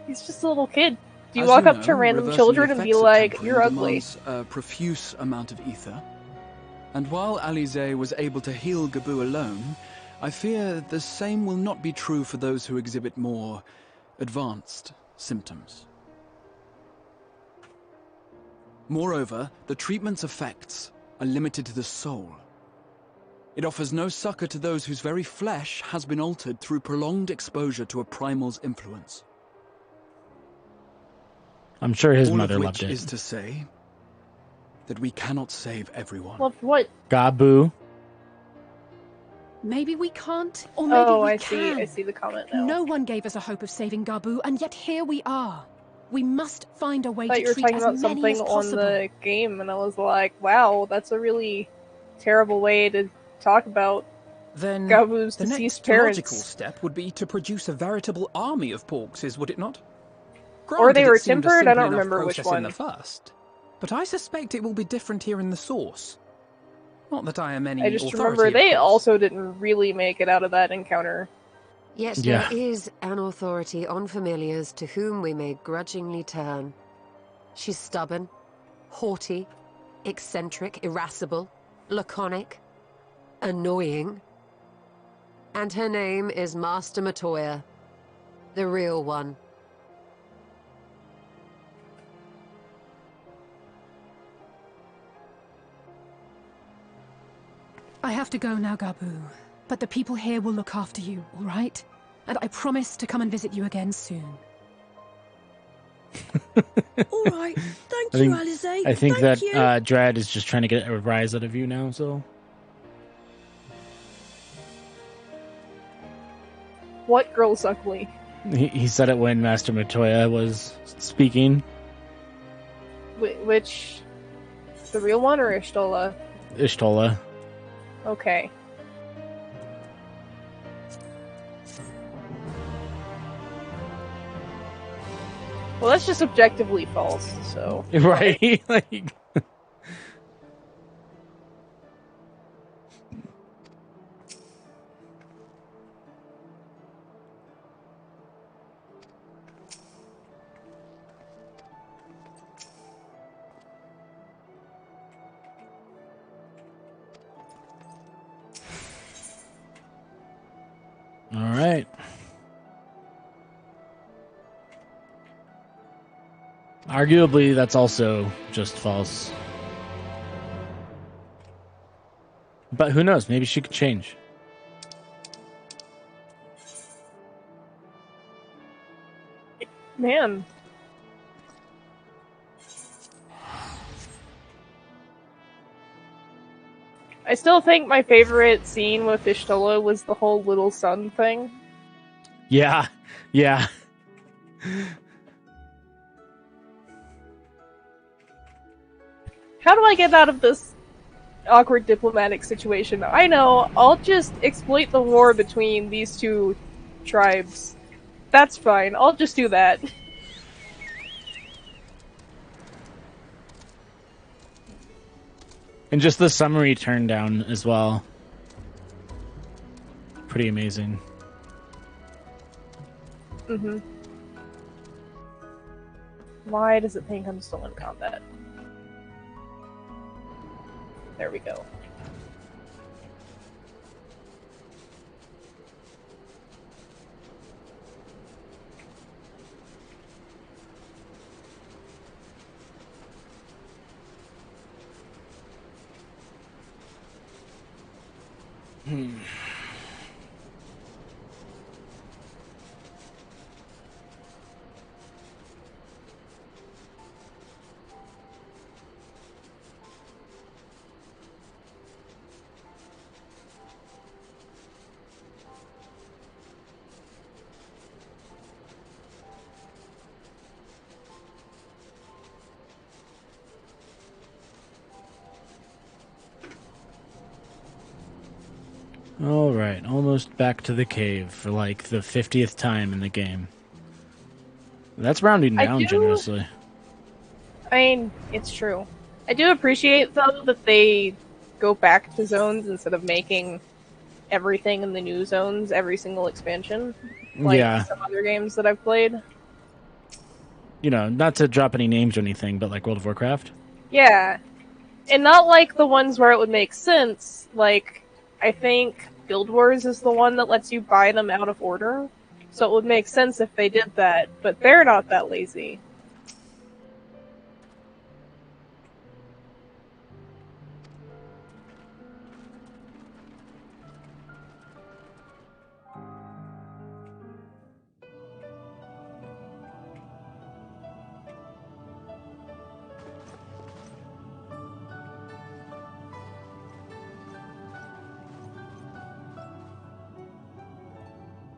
He's just a little kid. Do you As walk you up to know, random reversing children the and be effects of like, tampering "You're ugly"? demands a profuse amount of ether. And while Alisaie was able to heal Gaboo alone, I fear the same will not be true for those who exhibit more advanced symptoms. Moreover, the treatment's effects are limited to the soul. It offers no succor to those whose very flesh has been altered through prolonged exposure to a primal's influence. I'm sure his All mother of loved which it. is to say that we cannot save everyone. Loved what? Gaboo. Maybe we can't, or maybe we can. I see the comment now. No one gave us a hope of saving Gaboo, and yet here we are. We must find a way I thought to you were treat talking as about many something as on possible. the game, and I was like, wow, that's a really terrible way to talk about Then Gaboo's the deceased next logical parents. step would be to produce a veritable army of porkses, would it not? Or they Granted, were it seemed a tempered? I simple don't enough remember which process in one. the first, but I suspect it will be different here in the source. Not that I am any I just authority, remember of they course. also didn't really make it out of that encounter. Yet Yeah. there is an authority on familiars to whom we may grudgingly turn. She's stubborn, haughty, eccentric, irascible, laconic, annoying. And her name is Master Matoya, the real one. I have to go now, Gaboo. But the people here will look after you, all right? And I promise to come and visit you again soon. All right. Thank I you, think, Alisaie. I think Thank that you. Dread is just trying to get a rise out of you now, so. What girl's ugly? He said it when Master Matoya was speaking. Which... the real one or Ishtola? Ishtola. Okay. Well, that's just objectively false, so... Right? Like... All right. Arguably, that's also just false. But who knows? Maybe she could change. Man. I still think my favorite scene with Y'shtola was the whole little sun thing. Yeah. Yeah. How do I get out of this awkward diplomatic situation? I know, I'll just exploit the war between these two tribes. That's fine, I'll just do that. And just the summary turn down as well. Pretty amazing. Mm-hmm. Why does it think I'm still in combat? There we go. Alright, almost back to the cave for like the 50th time in the game. That's rounding down generously. I mean, it's true. I do appreciate, though, that they go back to zones instead of making everything in the new zones every single expansion. Like some other games that I've played. You know, not to drop any names or anything, but like World of Warcraft. Yeah. And not like the ones where it would make sense. Like, I think Guild Wars is the one that lets you buy them out of order. So it would make sense if they did that, but they're not that lazy.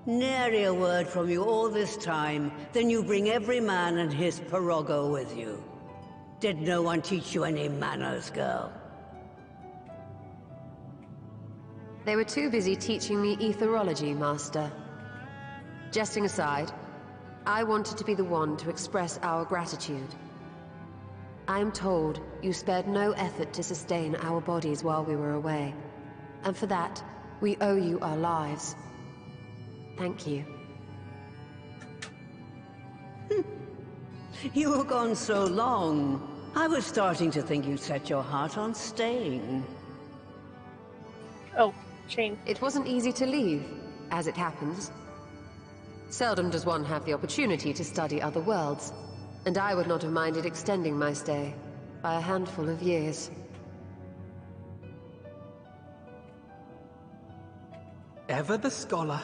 Nary a word from you all this time, then you bring every man and his pirogo with you. Did no one teach you any manners, girl? They were too busy teaching me etherology, Master. Jesting aside, I wanted to be the one to express our gratitude. I am told you spared no effort to sustain our bodies while we were away, and for that, we owe you our lives. Thank you. You were gone so long. I was starting to think you'd set your heart on staying. Oh, Shane. It wasn't easy to leave, as it happens. Seldom does one have the opportunity to study other worlds, and I would not have minded extending my stay by a handful of years. Ever the scholar.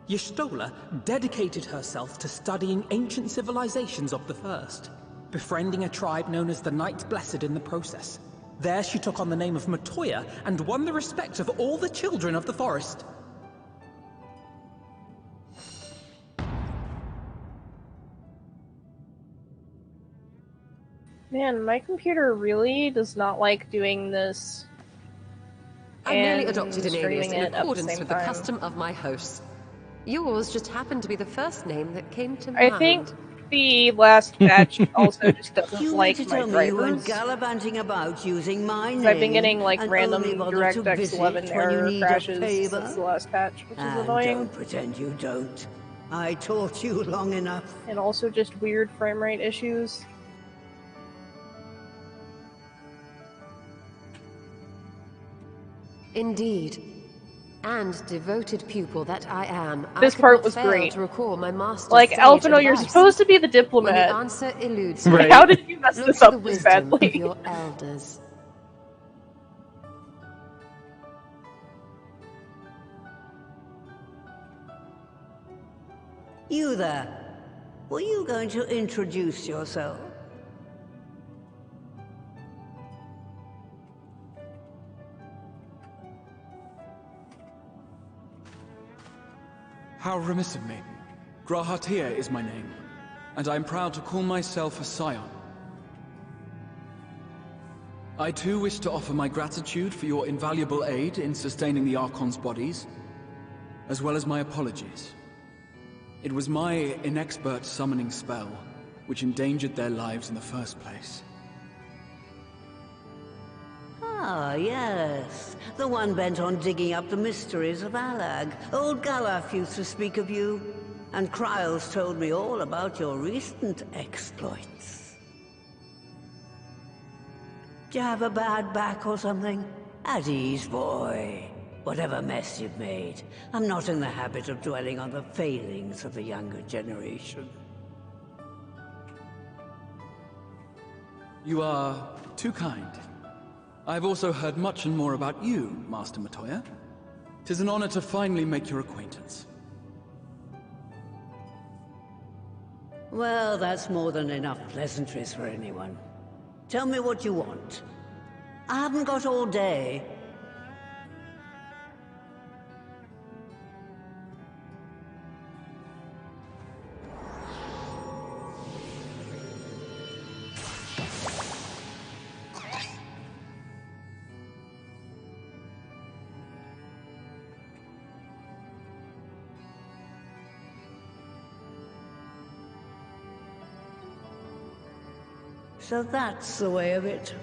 Y'shtola dedicated herself to studying ancient civilizations of the First, befriending a tribe known as the Knights Blessed in the process. There she took on the name of Matoya and won the respect of all the children of the forest. Man, my computer really does not like doing this. I merely adopted an alias in accordance with the custom of my hosts. Yours just happened to be the first name that came to mind. I think the last patch also just doesn't you like to my tell me you went drivers. gallivanting about using my name. I've been getting like and random only bother to DirectX visit 11 when error you need crashes a favor? since the last patch, which is And annoying. don't pretend you don't. I taught you long enough. And also just weird frame rate issues. Indeed. And devoted pupil that I am, This I could part not was fail great. to recall my master's Like, sage Alphinaud, you're advice. supposed to be the When diplomat. the answer eludes Right. you, How did you mess look this to up the this wisdom badly? of your elders. You there. Were you going to introduce yourself? How remiss of me. G'rahatia is my name, and I am proud to call myself a scion. I too wish to offer my gratitude for your invaluable aid in sustaining the Archon's bodies, as well as my apologies. It was my inexpert summoning spell which endangered their lives in the first place. Ah, yes. The one bent on digging up the mysteries of Allag. Old Galaf used to speak of you, and Kryles told me all about your recent exploits. Do you have a bad back or something? At ease, boy. Whatever mess you've made, I'm not in the habit of dwelling on the failings of the younger generation. You are too kind. I've also heard much and more about you, Master Matoya. 'Tis an honor to finally make your acquaintance. Well, that's more than enough pleasantries for anyone. Tell me what you want. I haven't got all day. So that's the way of it.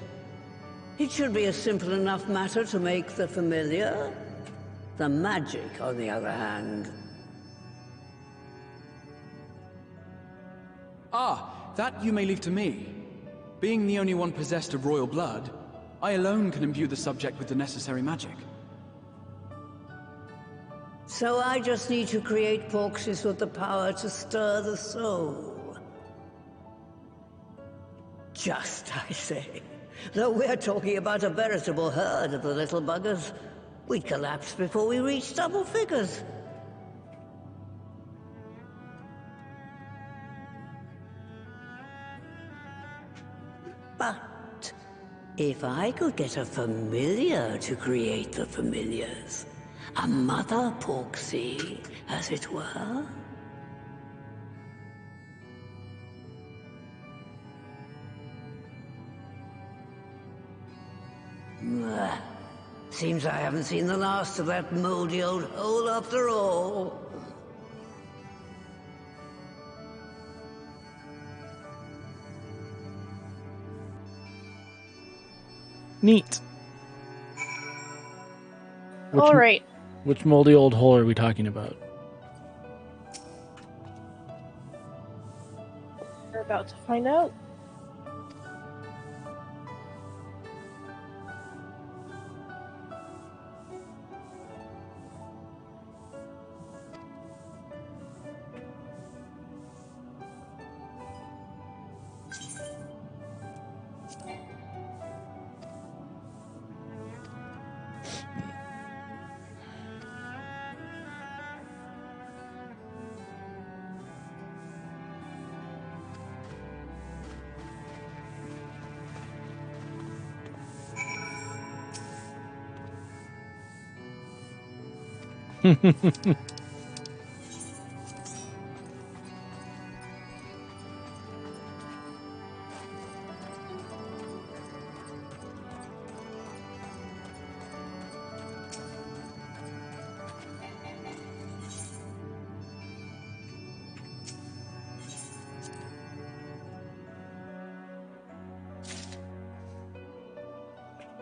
It should be a simple enough matter to make the familiar. The magic, on the other hand. Ah, that you may leave to me. Being the only one possessed of royal blood, I alone can imbue the subject with the necessary magic. So I just need to create Porxes with the power to stir the soul. Just, I say. Though we're talking about a veritable herd of the little buggers, we'd collapse before we reached double figures. But if I could get a familiar to create the familiars, a mother Porxie, as it were. Seems I haven't seen the last of that moldy old hole after all. Neat. All right. Which moldy old hole are we talking about? We're about to find out.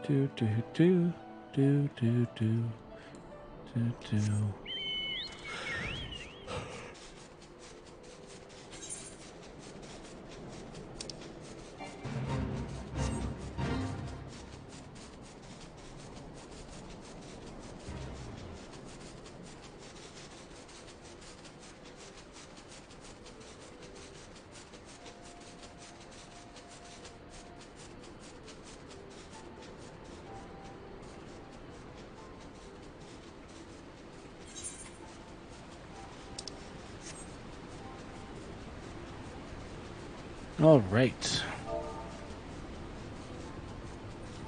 Do do do do do do do do. All right.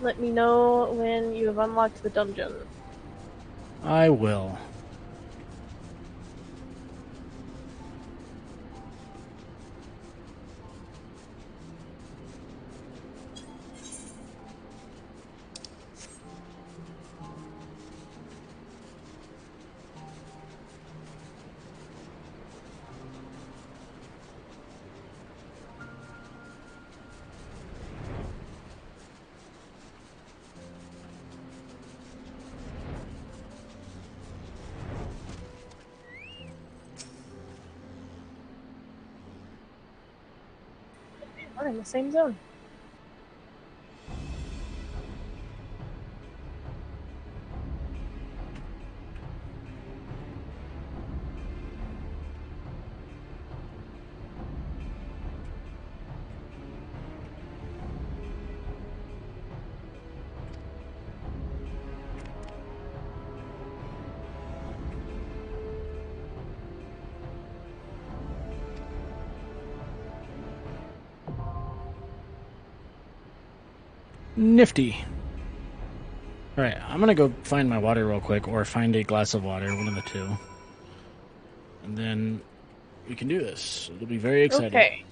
Let me know when you have unlocked the dungeon. I will. We're in the same zone. Nifty. Alright, I'm gonna go find my water real quick, or find a glass of water, one of the two. And then we can do this. It'll be very exciting. Okay.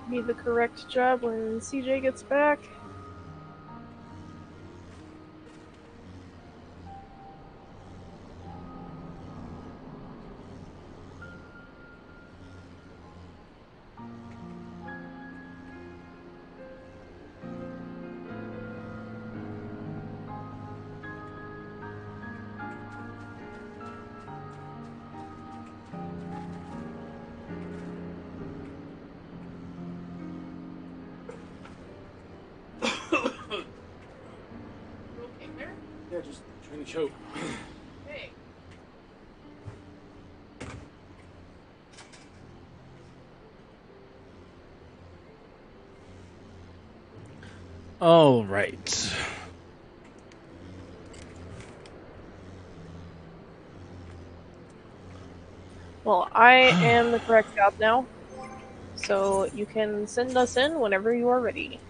Be the correct job when CJ gets back. Yeah, just trying to choke. Hey. All right. Well, I am the correct job now, so you can send us in whenever you are ready.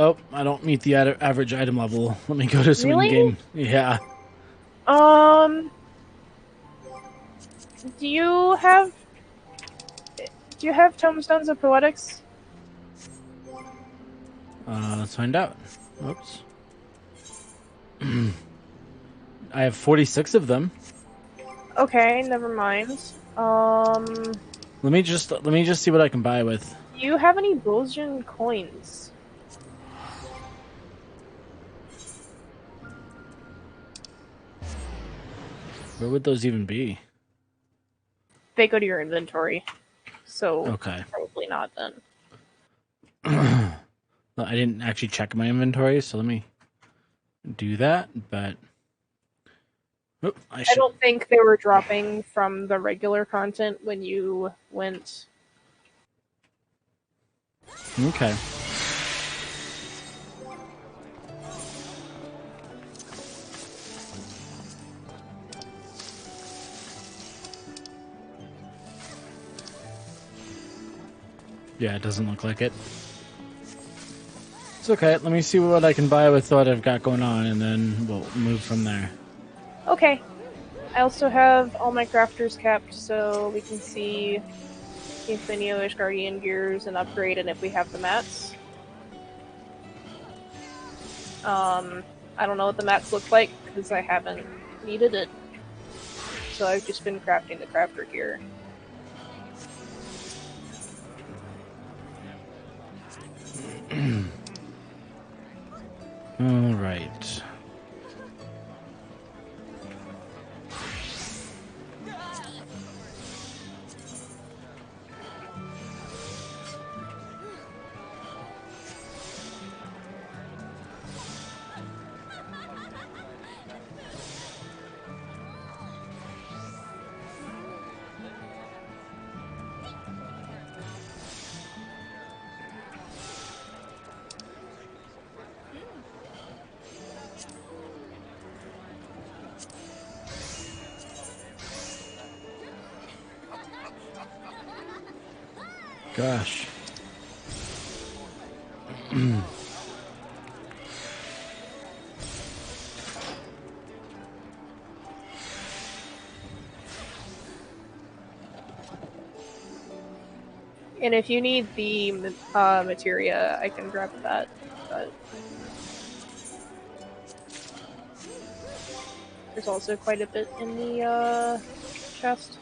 Oh, I don't meet the average item level. Let me go to some Really? in-game. Yeah. Do you have Tomestones of Poetics? Let's find out. Oops. I have 46 of them. Okay, never mind. Let me just see what I can buy with. Do you have any Bolgian coins? Where would those even be? They go to your inventory, so Okay. probably not then. Well, I didn't actually check my inventory, so let me do that, but... Oh, I don't think they were dropping from the regular content when you went. Okay. Yeah, it doesn't look like it. It's okay. Let me see what I can buy with what I've got going on, and then we'll move from there. Okay. I also have all my crafters capped, so we can see if the Neo-ish Guardian gears and upgrade, and if we have the mats. I don't know what the mats look like, because I haven't needed it. So I've just been crafting the crafter gear. All right. Gosh. And if you need the materia, I can grab that. But there's also quite a bit in the chest.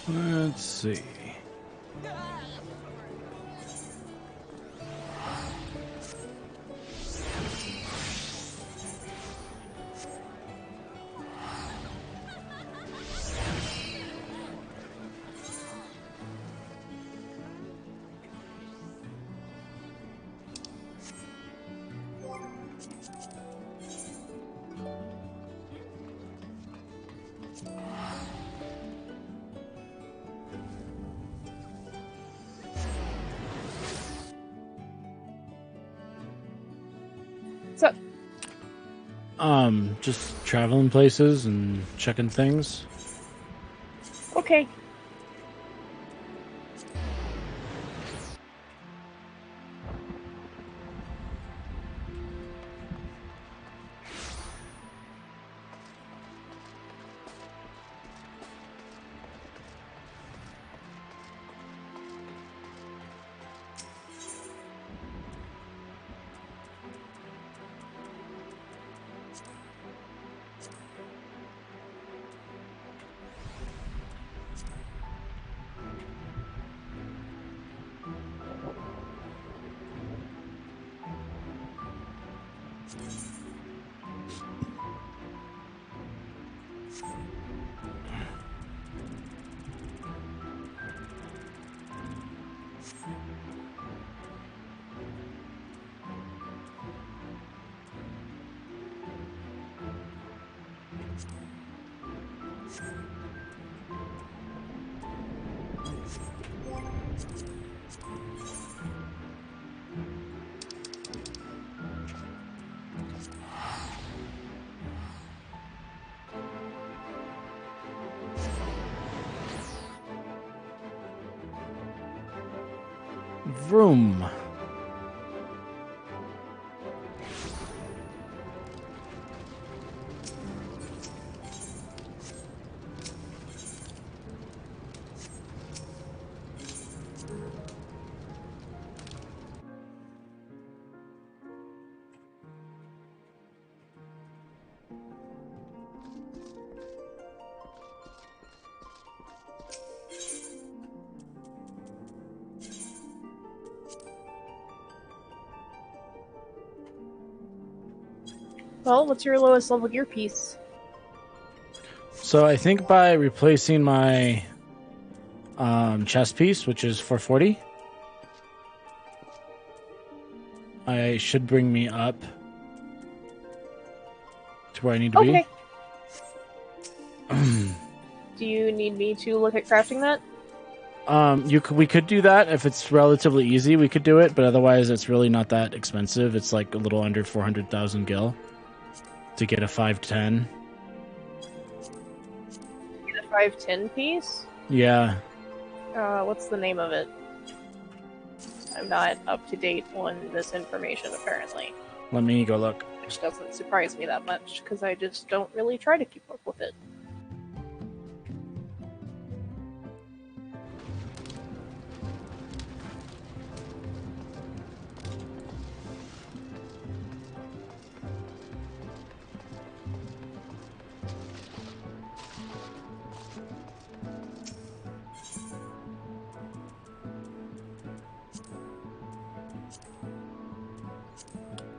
Let's see. So, just traveling places and checking things. okay. Vroom. Well, what's your lowest level gear piece? So I think by replacing my chest piece, which is 440, I should bring me up to where I need to be. Do you need me to look at crafting that? We could do that if it's relatively easy. We could do it, but otherwise, it's really not that expensive. It's like a little under 400,000 gil to get a 510. Get a 510 piece? Yeah. What's the name of it? I'm not up to date on this information, apparently. Let me go look. Which doesn't surprise me that much, because I just don't really try to keep up with it.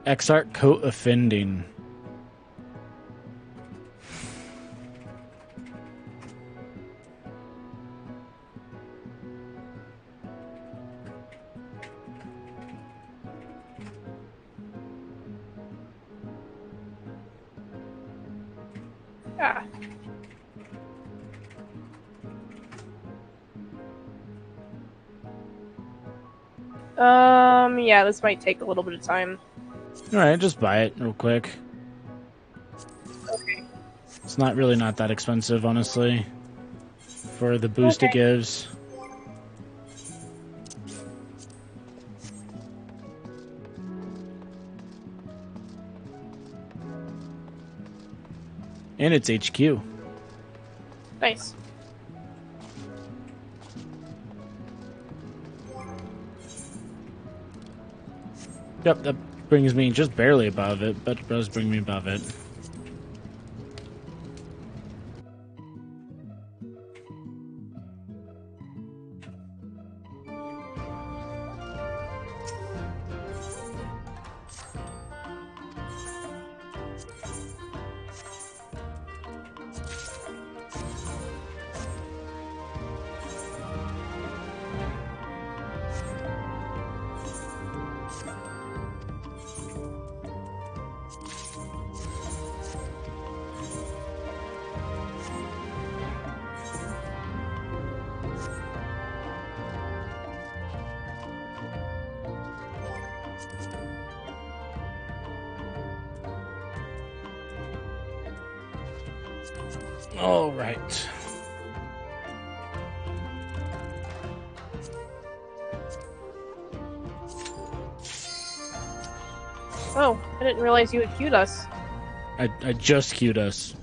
Exarch coat offending. Ah. Yeah, this might take a little bit of time. Alright, just buy it real quick. Okay. It's not that expensive, honestly, for the boost it gives. And it's HQ. Nice. Yep, that brings me just barely above it, but it does bring me above it. All right. Oh, I didn't realize you had queued us. I just queued us.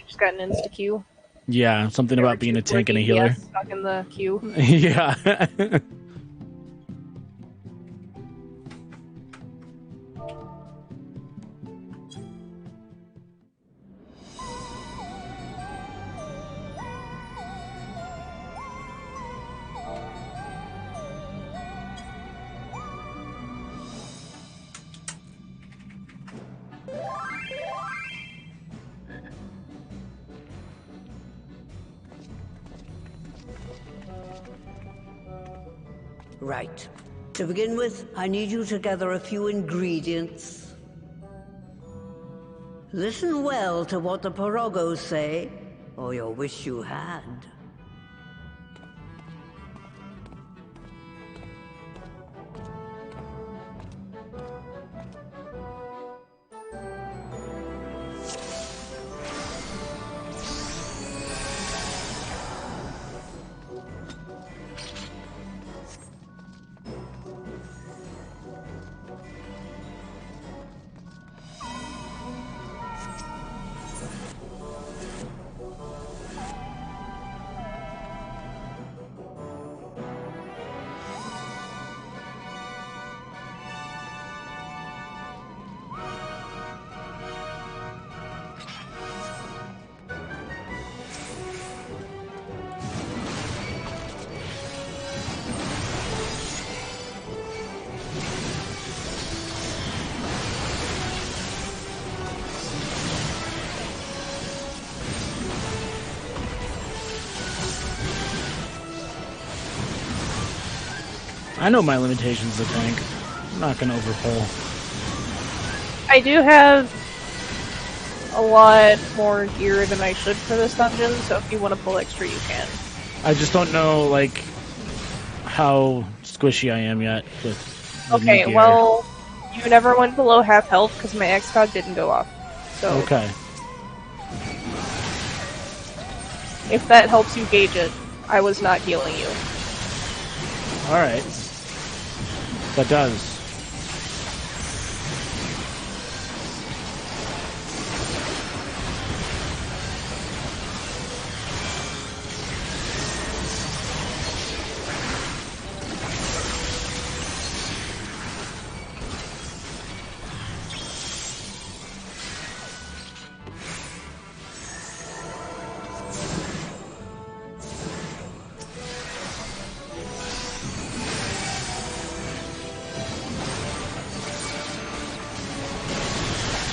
Just got an insta queue. Yeah, something about being a tank and a healer. Stuck in the queue. Yeah. Right. To begin with, I need you to gather a few ingredients. Listen well to what the Pirogos say, or you'll wish you had. I know my limitations as a tank. I'm not gonna overpull. I do have a lot more gear than I should for this dungeon, so if you want to pull extra, you can. I just don't know, like, how squishy I am yet with the new gear. Well, you never went below half health because my XCOG didn't go off. So okay. If that helps you gauge it, I was not healing you. Alright. That does.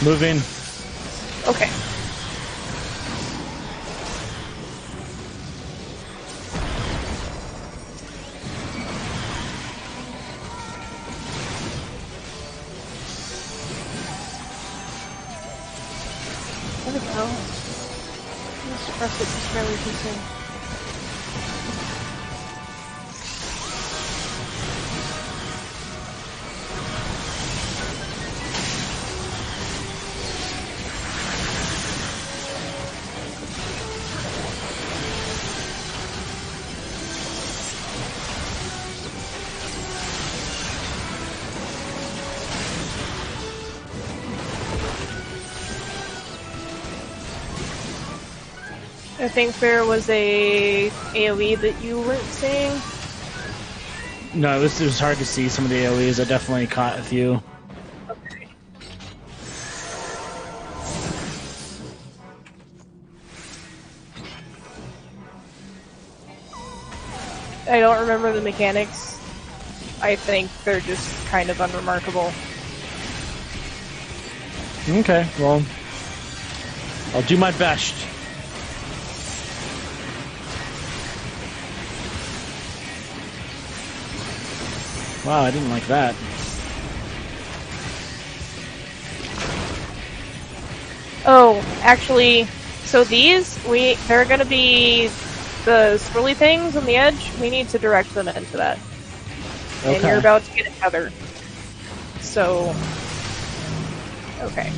Moving. Okay. There we go. Let's press it just barely too soon. I think there was a AoE that you weren't seeing. No, it was hard to see some of the AoEs. I definitely caught a few. Okay. I don't remember the mechanics. I think they're just kind of unremarkable. Okay, well, I'll do my best. Wow, I didn't like that. Oh, actually, so they're gonna be the swirly things on the edge. We need to direct them into that. Okay. And you're about to get a tether. So, okay.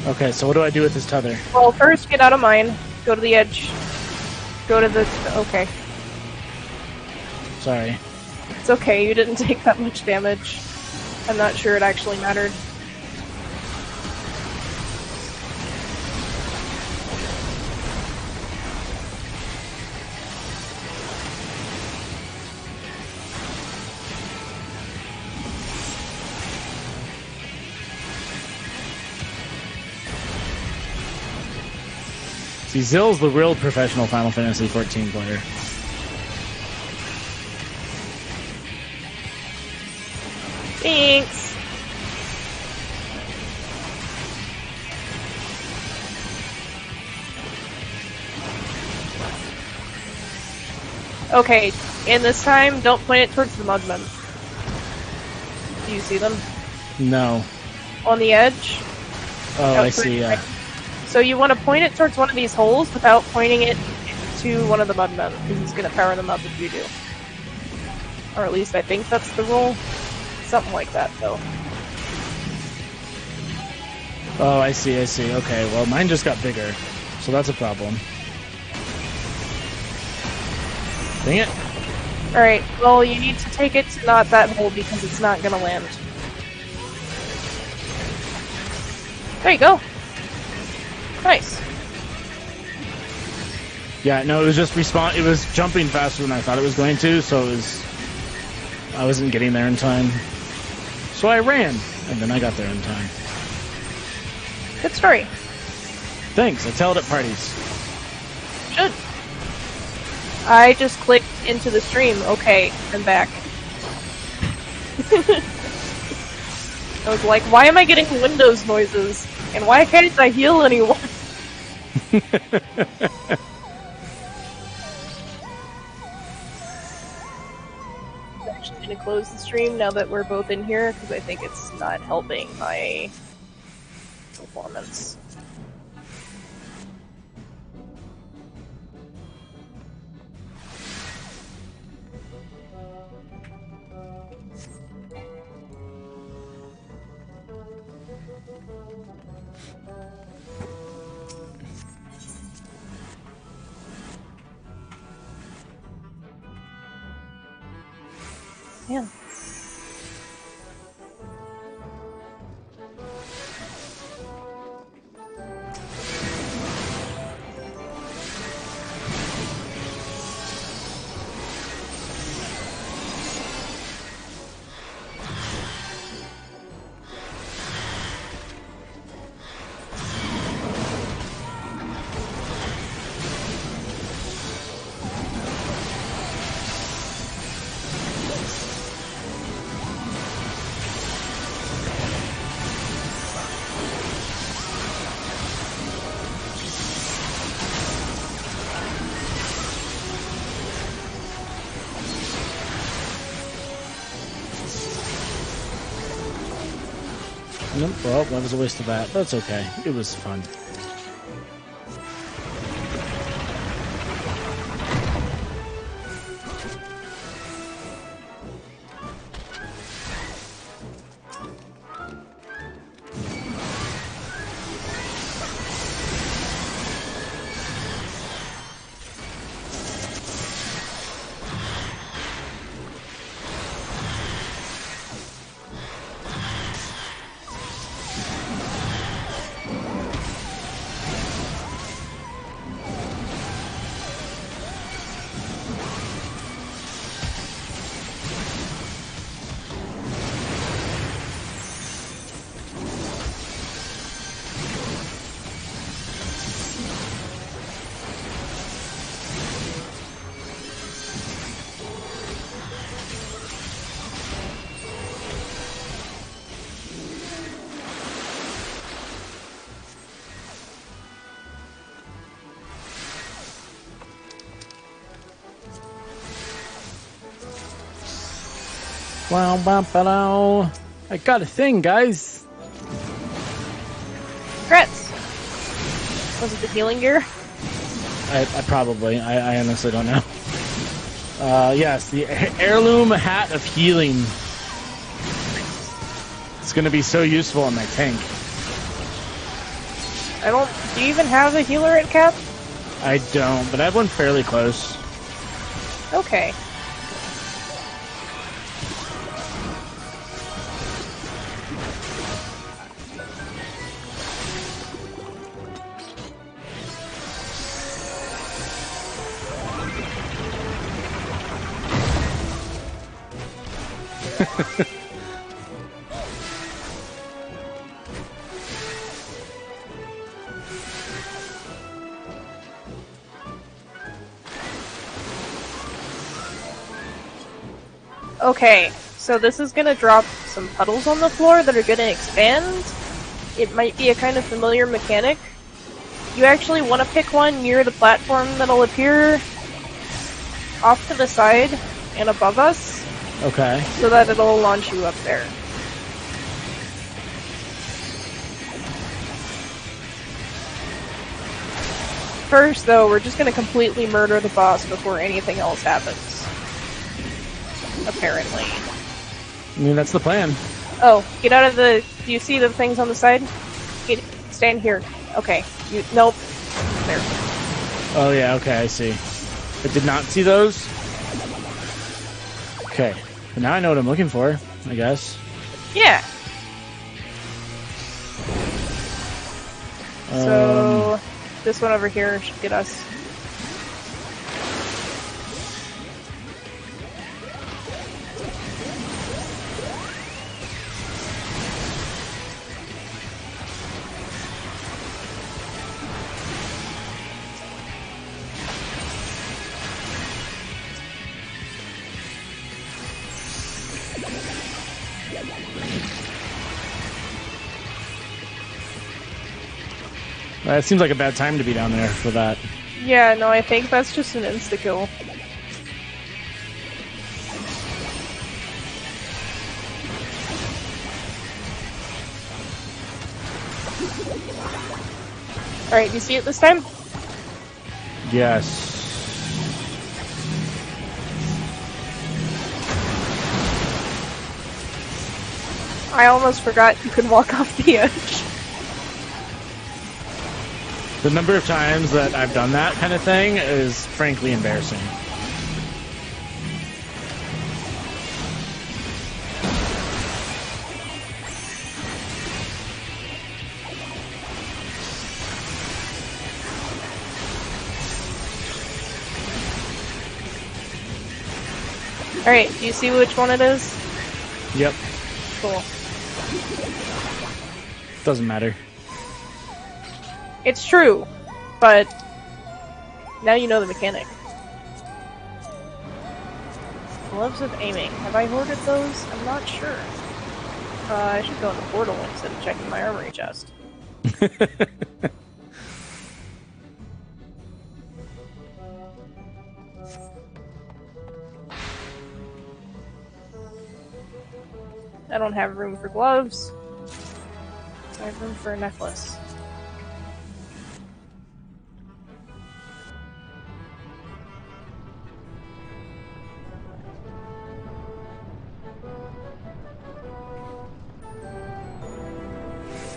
Okay, so what do I do with this tether? Well, first get out of mine. Go to the edge. Go to the... Okay. Sorry. It's okay, you didn't take that much damage. I'm not sure it actually mattered. See, Zill's the real professional Final Fantasy XIV player. Thanks! Okay, and this time, don't point it towards the mudmen. Do you see them? No. On the edge? Oh, I see, yeah. So you want to point it towards one of these holes without pointing it to one of the mudmen, because he's going to power them up if you do. Or at least I think that's the rule. Something like that, though. Oh, I see, I see. Okay, well, mine just got bigger, so that's a problem. Dang it. Alright, well, you need to take it to not that hole because it's not gonna land. There you go. Nice. Yeah, no, it was just it was jumping faster than I thought it was going to, so I wasn't getting there in time. So I ran, and then I got there in time. Good story. Thanks, I tell it at parties. Should. I just clicked into the stream. Okay, I'm back. I was like, why am I getting Windows noises? And why can't I heal anyone? Actually going to close the stream now that we're both in here, because I think it's not helping my performance. Yeah. Nope, well, that was a waste of that. That's okay. It was fun. Wow, wow, wow. I got a thing, guys. Congrats. Was it the healing gear? I honestly don't know. Yes, the heirloom hat of healing. It's gonna be so useful in my tank. Do you even have a healer at Cap? I don't, but I have one fairly close. Okay. Okay, so this is gonna drop some puddles on the floor that are gonna expand. It might be a kind of familiar mechanic. You actually want to pick one near the platform that'll appear off to the side and above us. Okay. So that it'll launch you up there. First, though, we're just gonna completely murder the boss before anything else happens. Apparently. I mean, that's the plan. Oh, get out of the... Do you see the things on the side? Stand here. Okay. Nope. There. Oh, yeah, okay, I see. I did not see those. Okay. But now I know what I'm looking for, I guess. Yeah. So, this one over here should get us. It seems like a bad time to be down there for that. Yeah, no, I think that's just an insta-kill. Alright, do you see it this time? Yes. I almost forgot you could walk off the edge. The number of times that I've done that kind of thing is frankly embarrassing. Alright, do you see which one it is? Yep. Cool. Doesn't matter. It's true, but now you know the mechanic. Gloves of aiming. Have I hoarded those? I'm not sure. I should go in the portal instead of checking my armory chest. I don't have room for gloves. I have room for a necklace.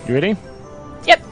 You ready? Yep.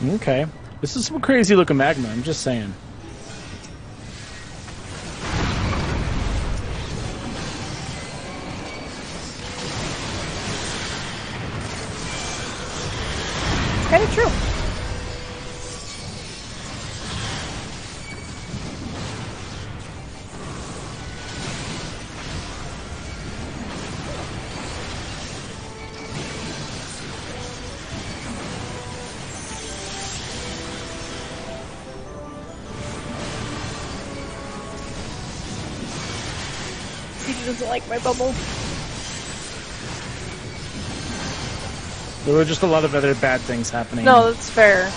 Okay. This is some crazy looking magma, I'm just saying. Kind of true. He doesn't like my bubble. There were just a lot of other bad things happening. No, that's fair.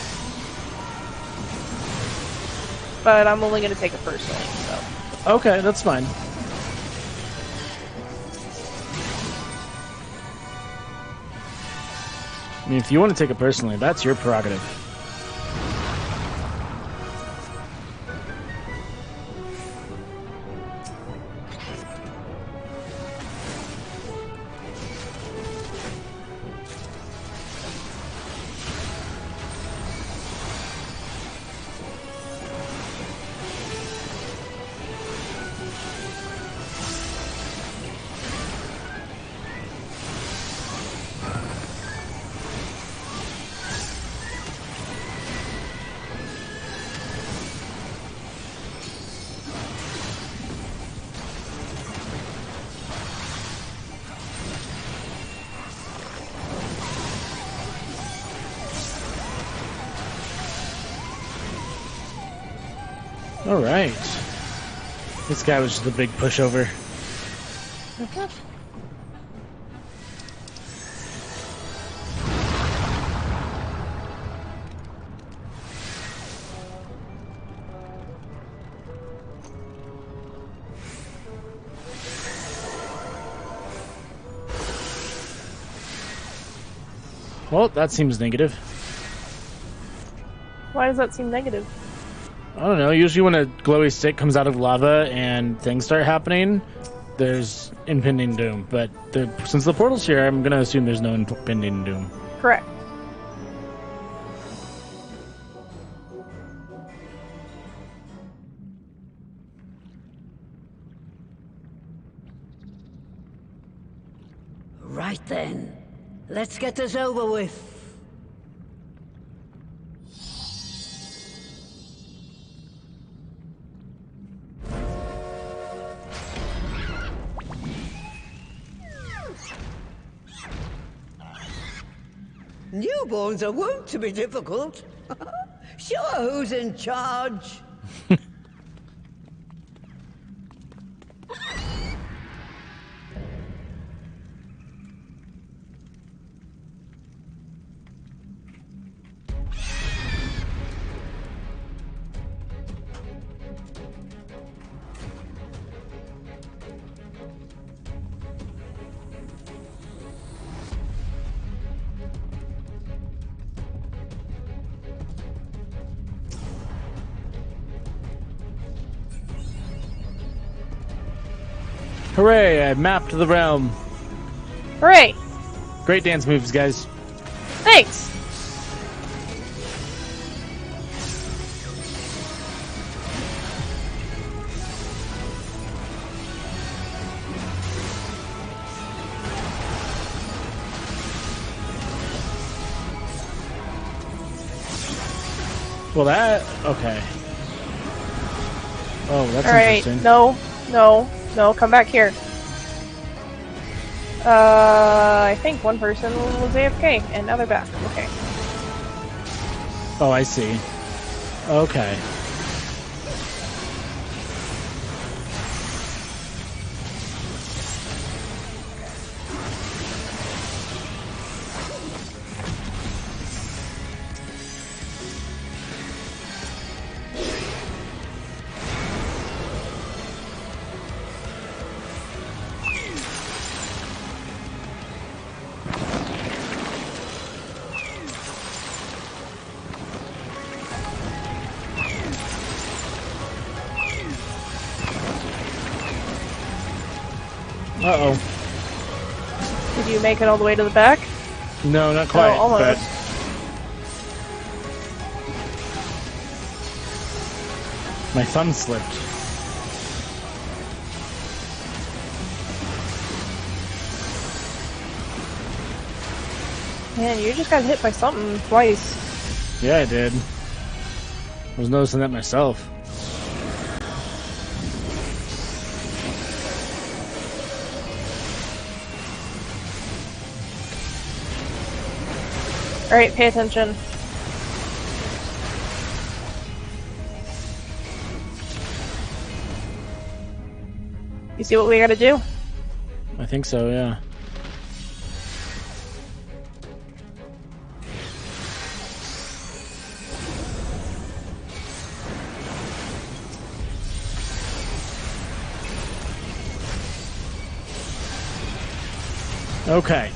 But I'm only going to take it personally, so. Okay, that's fine. I mean, if you want to take it personally, that's your prerogative. Alright. This guy was just a big pushover. Well, that seems negative. Why does that seem negative? I don't know. Usually when a glowy stick comes out of lava and things start happening, there's impending doom. But since the portal's here, I'm going to assume there's no impending doom. Correct. Right then. Let's get this over with. Newborns are wont to be difficult. Sure, who's in charge? Hooray! I mapped the realm. Hooray! Great dance moves, guys. Thanks! Well, okay. Oh, that's Alright, interesting. No, come back here. I think one person was AFK, and now they're back. Okay. Oh, I see. Okay. Uh-oh. Did you make it all the way to the back? No, not quite. Oh, almost. But my thumb slipped. Man, you just got hit by something twice. Yeah, I did. I was noticing that myself. Alright, pay attention. You see what we gotta do? I think so, yeah. Okay.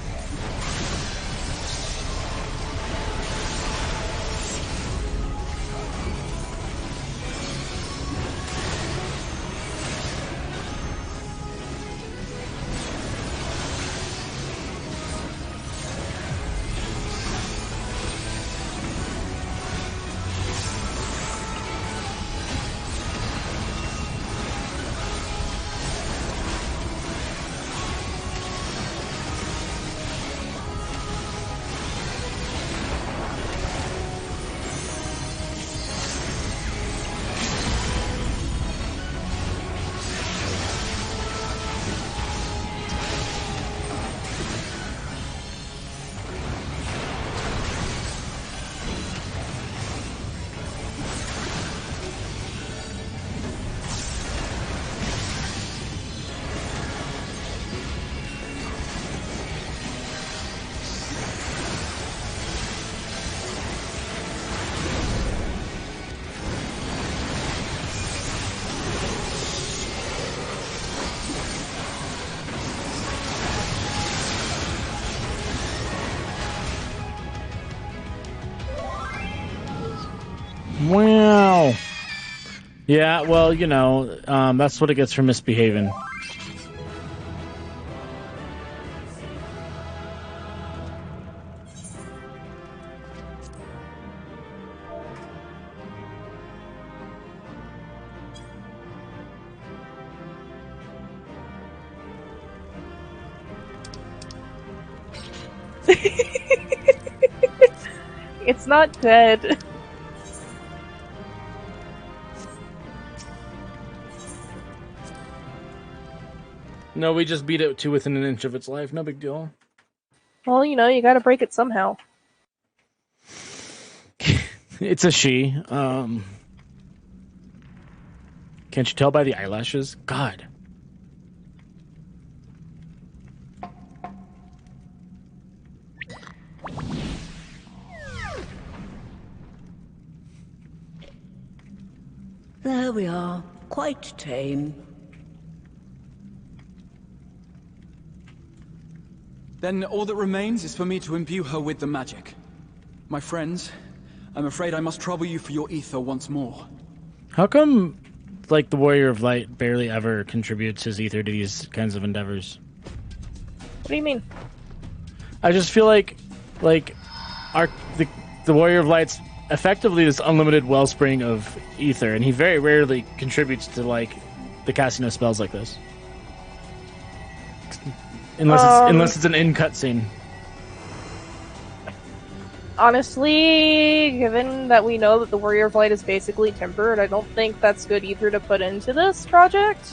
Wow. Yeah, well, you know, that's what it gets for misbehaving. It's not dead. No, we just beat it to within an inch of its life. No big deal. Well, you know, you gotta break it somehow. It's a she. Can't you tell by the eyelashes? God. There we are. Quite tame. Then all that remains is for me to imbue her with the magic. My friends, I'm afraid I must trouble you for your ether once more. How come, like, the Warrior of Light barely ever contributes his ether to these kinds of endeavors? What do you mean? I just feel like the Warrior of Light's effectively this unlimited wellspring of ether, and he very rarely contributes to, like, the casting of spells like this. Unless it's an in cutscene. Honestly, given that we know that the Warrior of Light is basically tempered, I don't think that's good either to put into this project.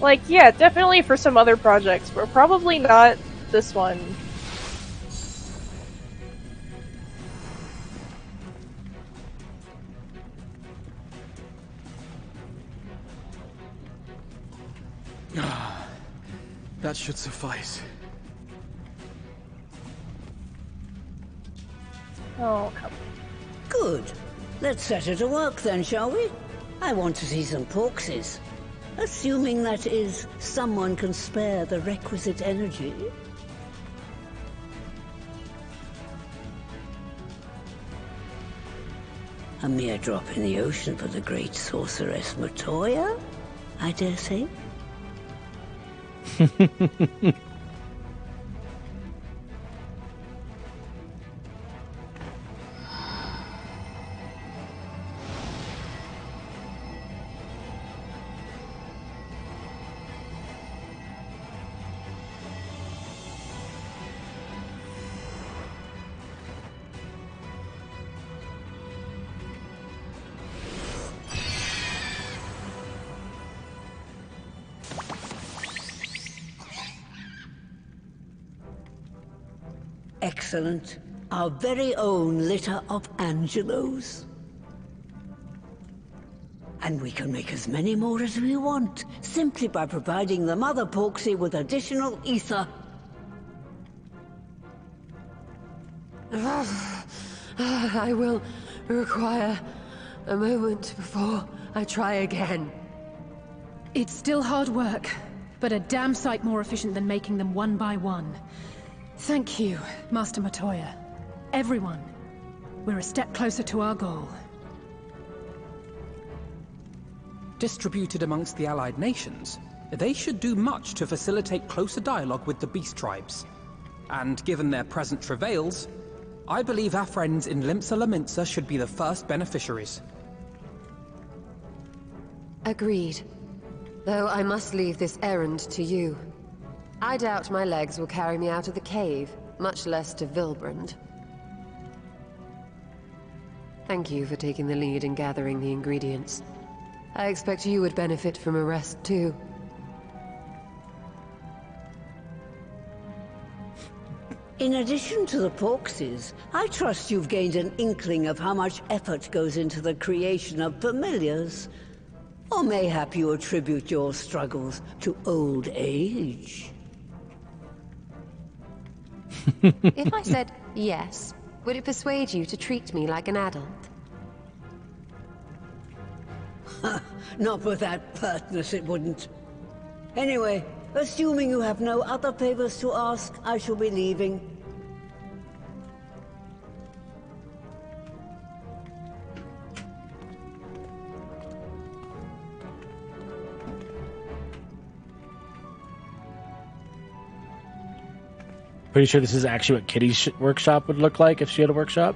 Like, yeah, definitely for some other projects, but probably not this one. That should suffice. Oh, come on. Good. Let's set her to work then, shall we? I want to see some porkses. Assuming, that is, someone can spare the requisite energy. A mere drop in the ocean for the great sorceress Matoya, I dare say. Excellent. Our very own litter of Angelos. And we can make as many more as we want, simply by providing the Mother Porksy with additional ether. I will require a moment before I try again. It's still hard work, but a damn sight more efficient than making them one by one. Thank you, Master Matoya. Everyone. We're a step closer to our goal. Distributed amongst the allied nations, they should do much to facilitate closer dialogue with the beast tribes. And given their present travails, I believe our friends in Limsa Lominsa should be the first beneficiaries. Agreed. Though I must leave this errand to you. I doubt my legs will carry me out of the cave, much less to Vilbrand. Thank you for taking the lead in gathering the ingredients. I expect you would benefit from a rest too. In addition to the Porkses, I trust you've gained an inkling of how much effort goes into the creation of familiars. Or mayhap you attribute your struggles to old age. If I said yes, would it persuade you to treat me like an adult? Not with that pertness, it wouldn't. Anyway, Assuming you have no other favors to ask, I shall be leaving. Pretty sure this is actually what Kitty's workshop would look like if she had a workshop.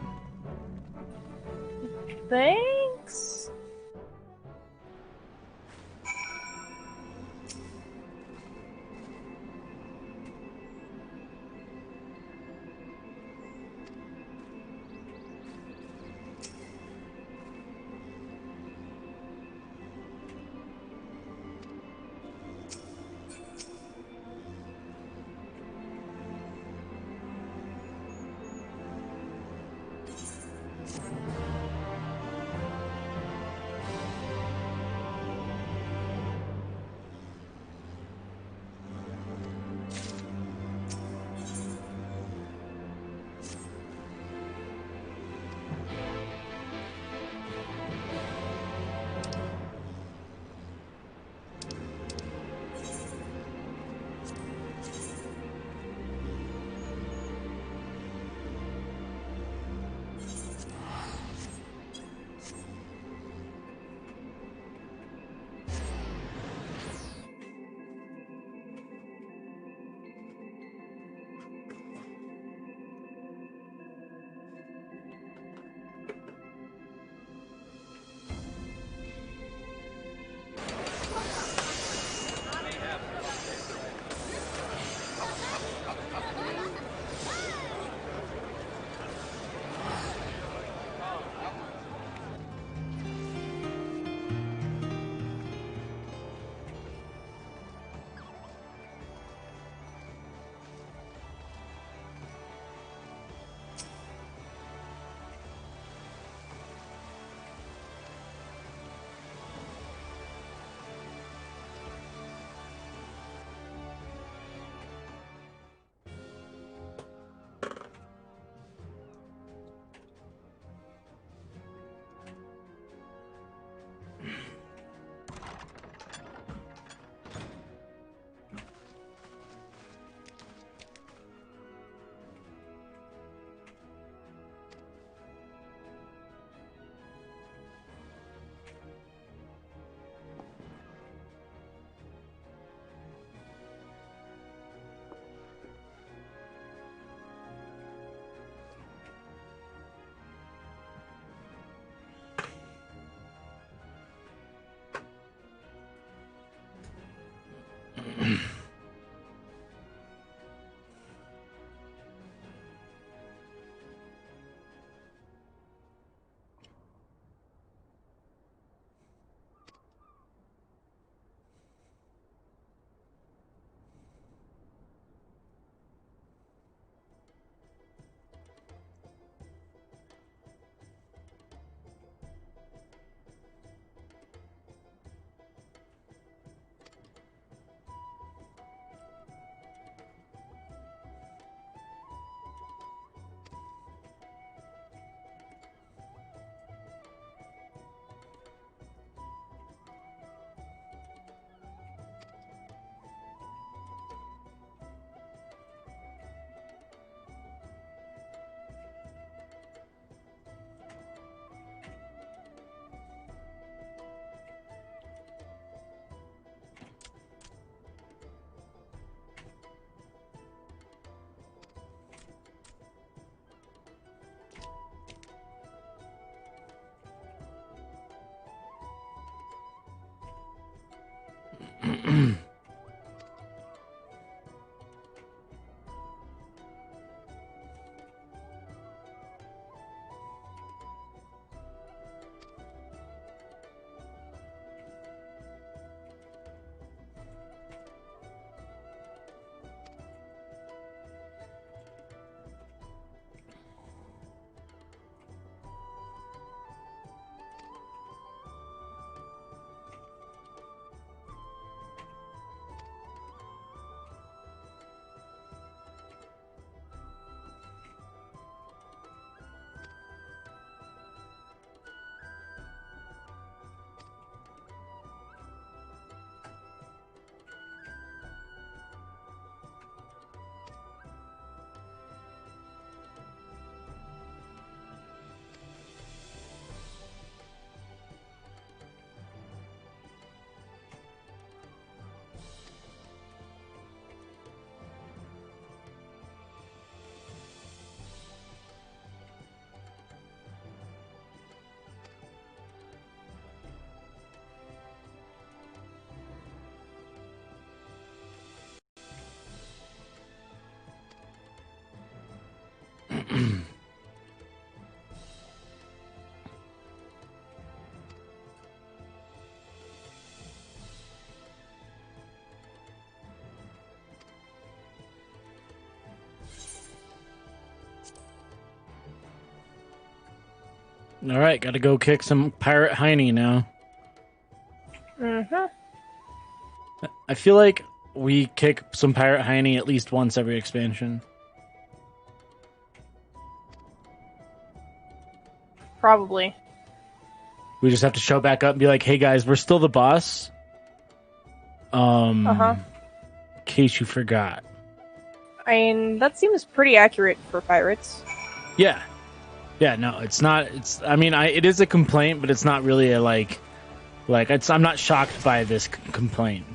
Thanks. All right, gotta go kick some pirate hiney now. Mm-hmm. I feel like we kick some pirate hiney at least once every expansion. Probably. We just have to show back up and be like, "Hey guys, we're still the boss." In case you forgot. I mean, that seems pretty accurate for pirates. Yeah. Yeah, no, it's not. It's. I mean, it is a complaint, but it's not really a like. I'm not shocked by this complaint.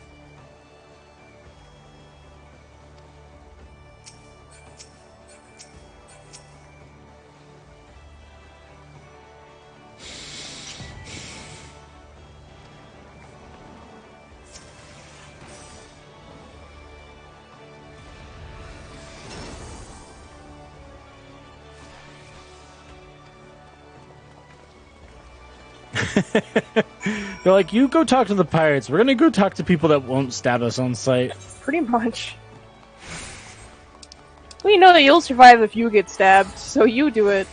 They're like, you go talk to the pirates. We're gonna go talk to people that won't stab us on sight. Pretty much. We know that you'll survive if you get stabbed, so you do it.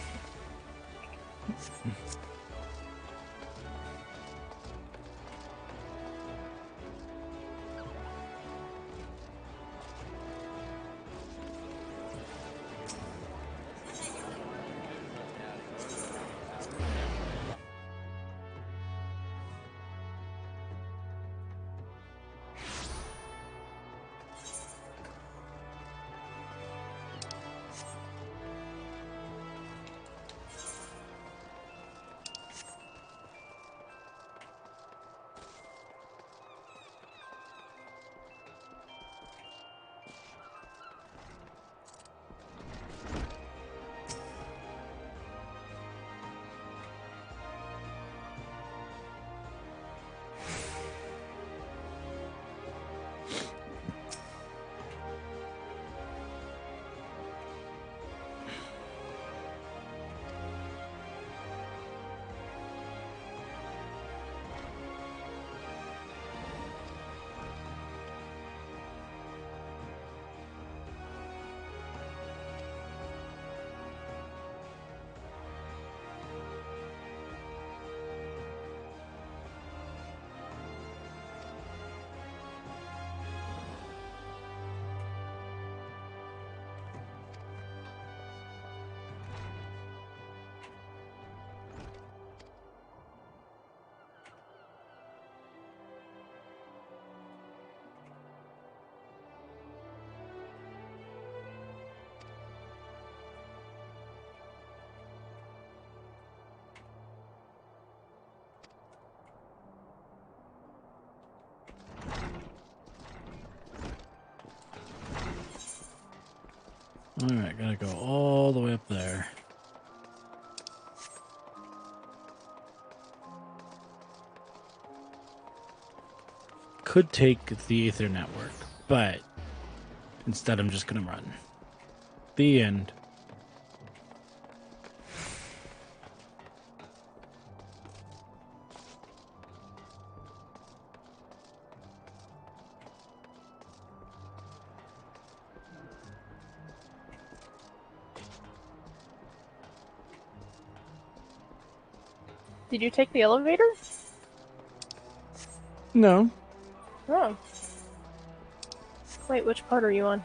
Alright, gotta go all the way up there. Could take the Aether Network, but instead I'm just gonna run. The end. Did you take the elevator? No. Oh. Wait, which part are you on?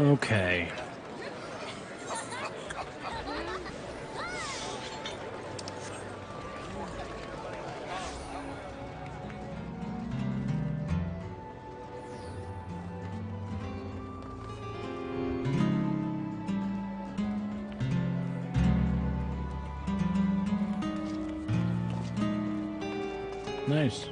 Okay. Nice.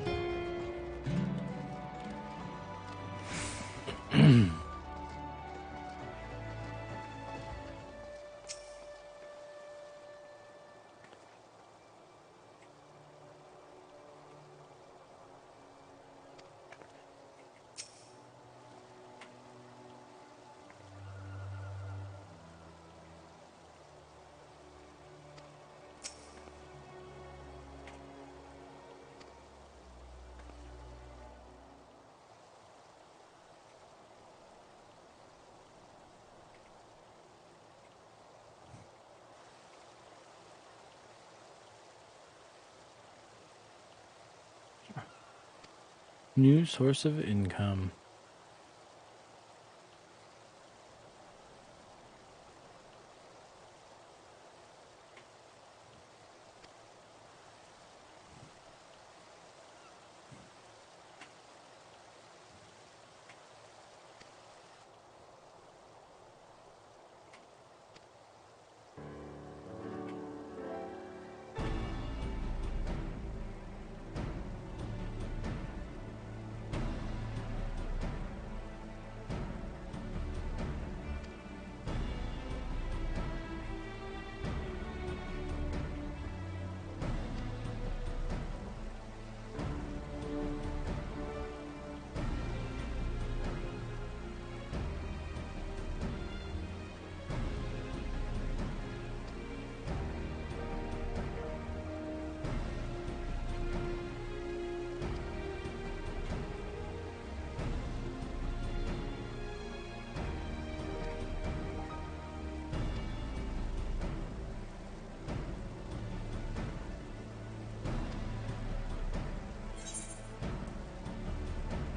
New source of income.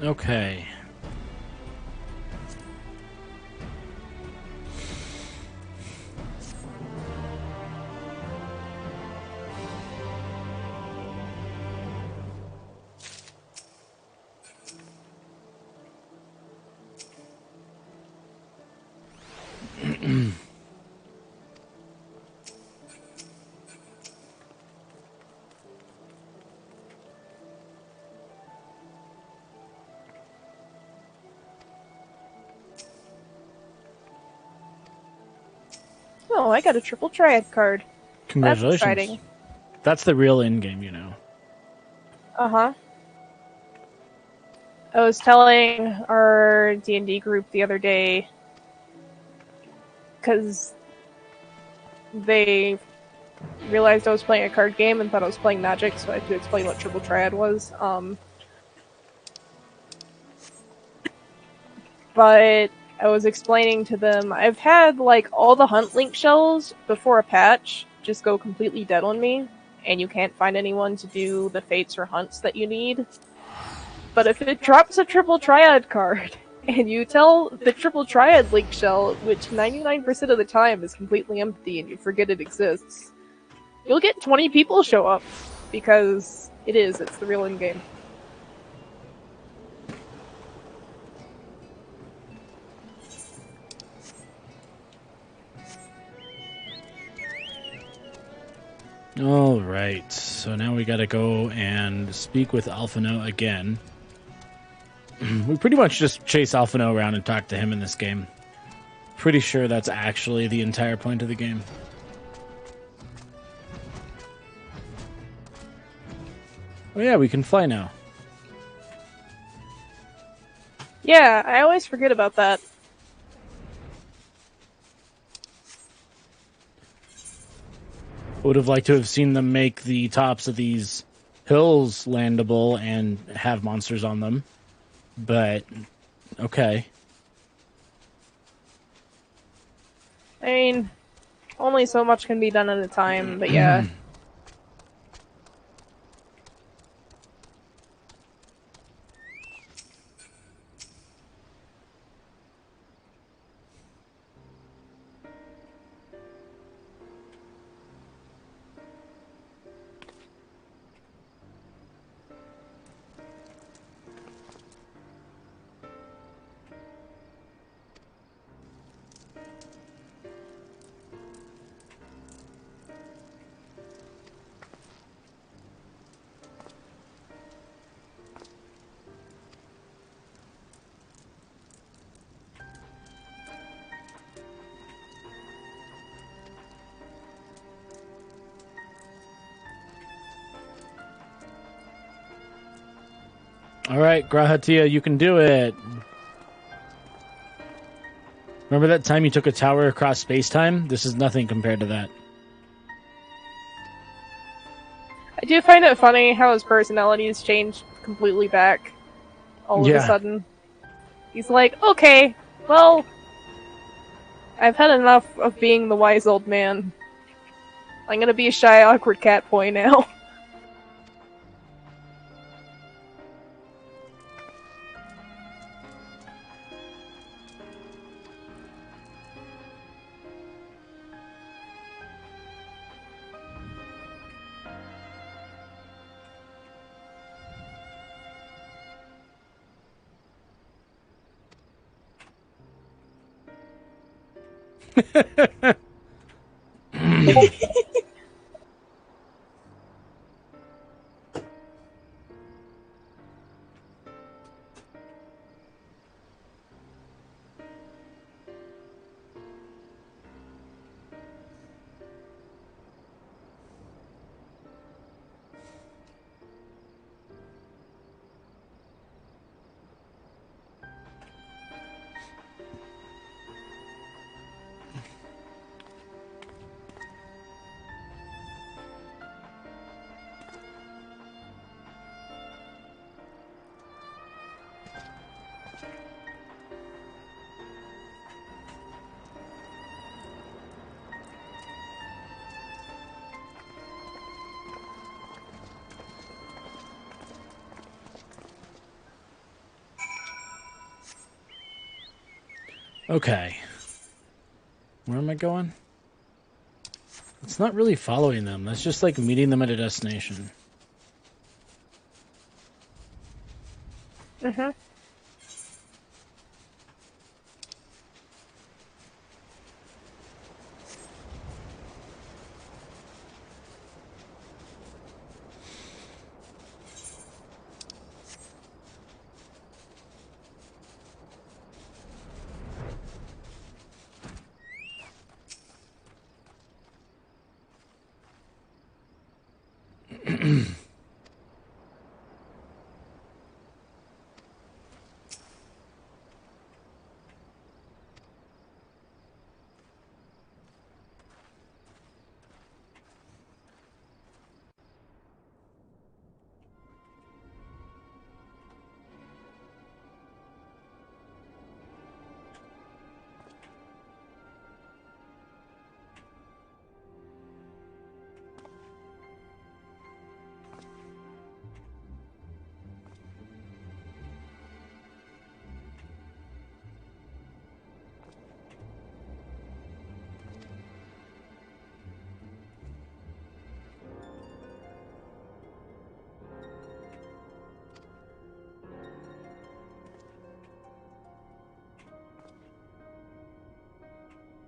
Okay. Oh, I got a triple triad card. Congratulations. That's exciting. That's the real end game, you know. Uh-huh. I was telling our D&D group the other day, because they realized I was playing a card game and thought I was playing Magic, so I had to explain what triple triad was. But I was explaining to them, I've had, like, all the hunt link shells before a patch just go completely dead on me, and you can't find anyone to do the fates or hunts that you need. But if it drops a triple triad card, and you tell the triple triad link shell, which 99% of the time is completely empty and you forget it exists, you'll get 20 people show up, because it's the real endgame. Alright, so now we gotta go and speak with Alphino again. We pretty much just chase Alphino around and talk to him in this game. Pretty sure that's actually the entire point of the game. Oh yeah, we can fly now. Yeah, I always forget about that. Would have liked to have seen them make the tops of these hills landable and have monsters on them. But, okay. I mean, only so much can be done at a time, but yeah. All right, Grahatia, you can do it. Remember that time you took a tower across space-time? This is nothing compared to that. I do find it funny how his personality has changed completely back all of a sudden. He's like, okay, well, I've had enough of being the wise old man. I'm gonna be a shy, awkward cat boy now. Okay. Where am I going? It's not really following them. That's just like meeting them at a destination. Mm-hmm.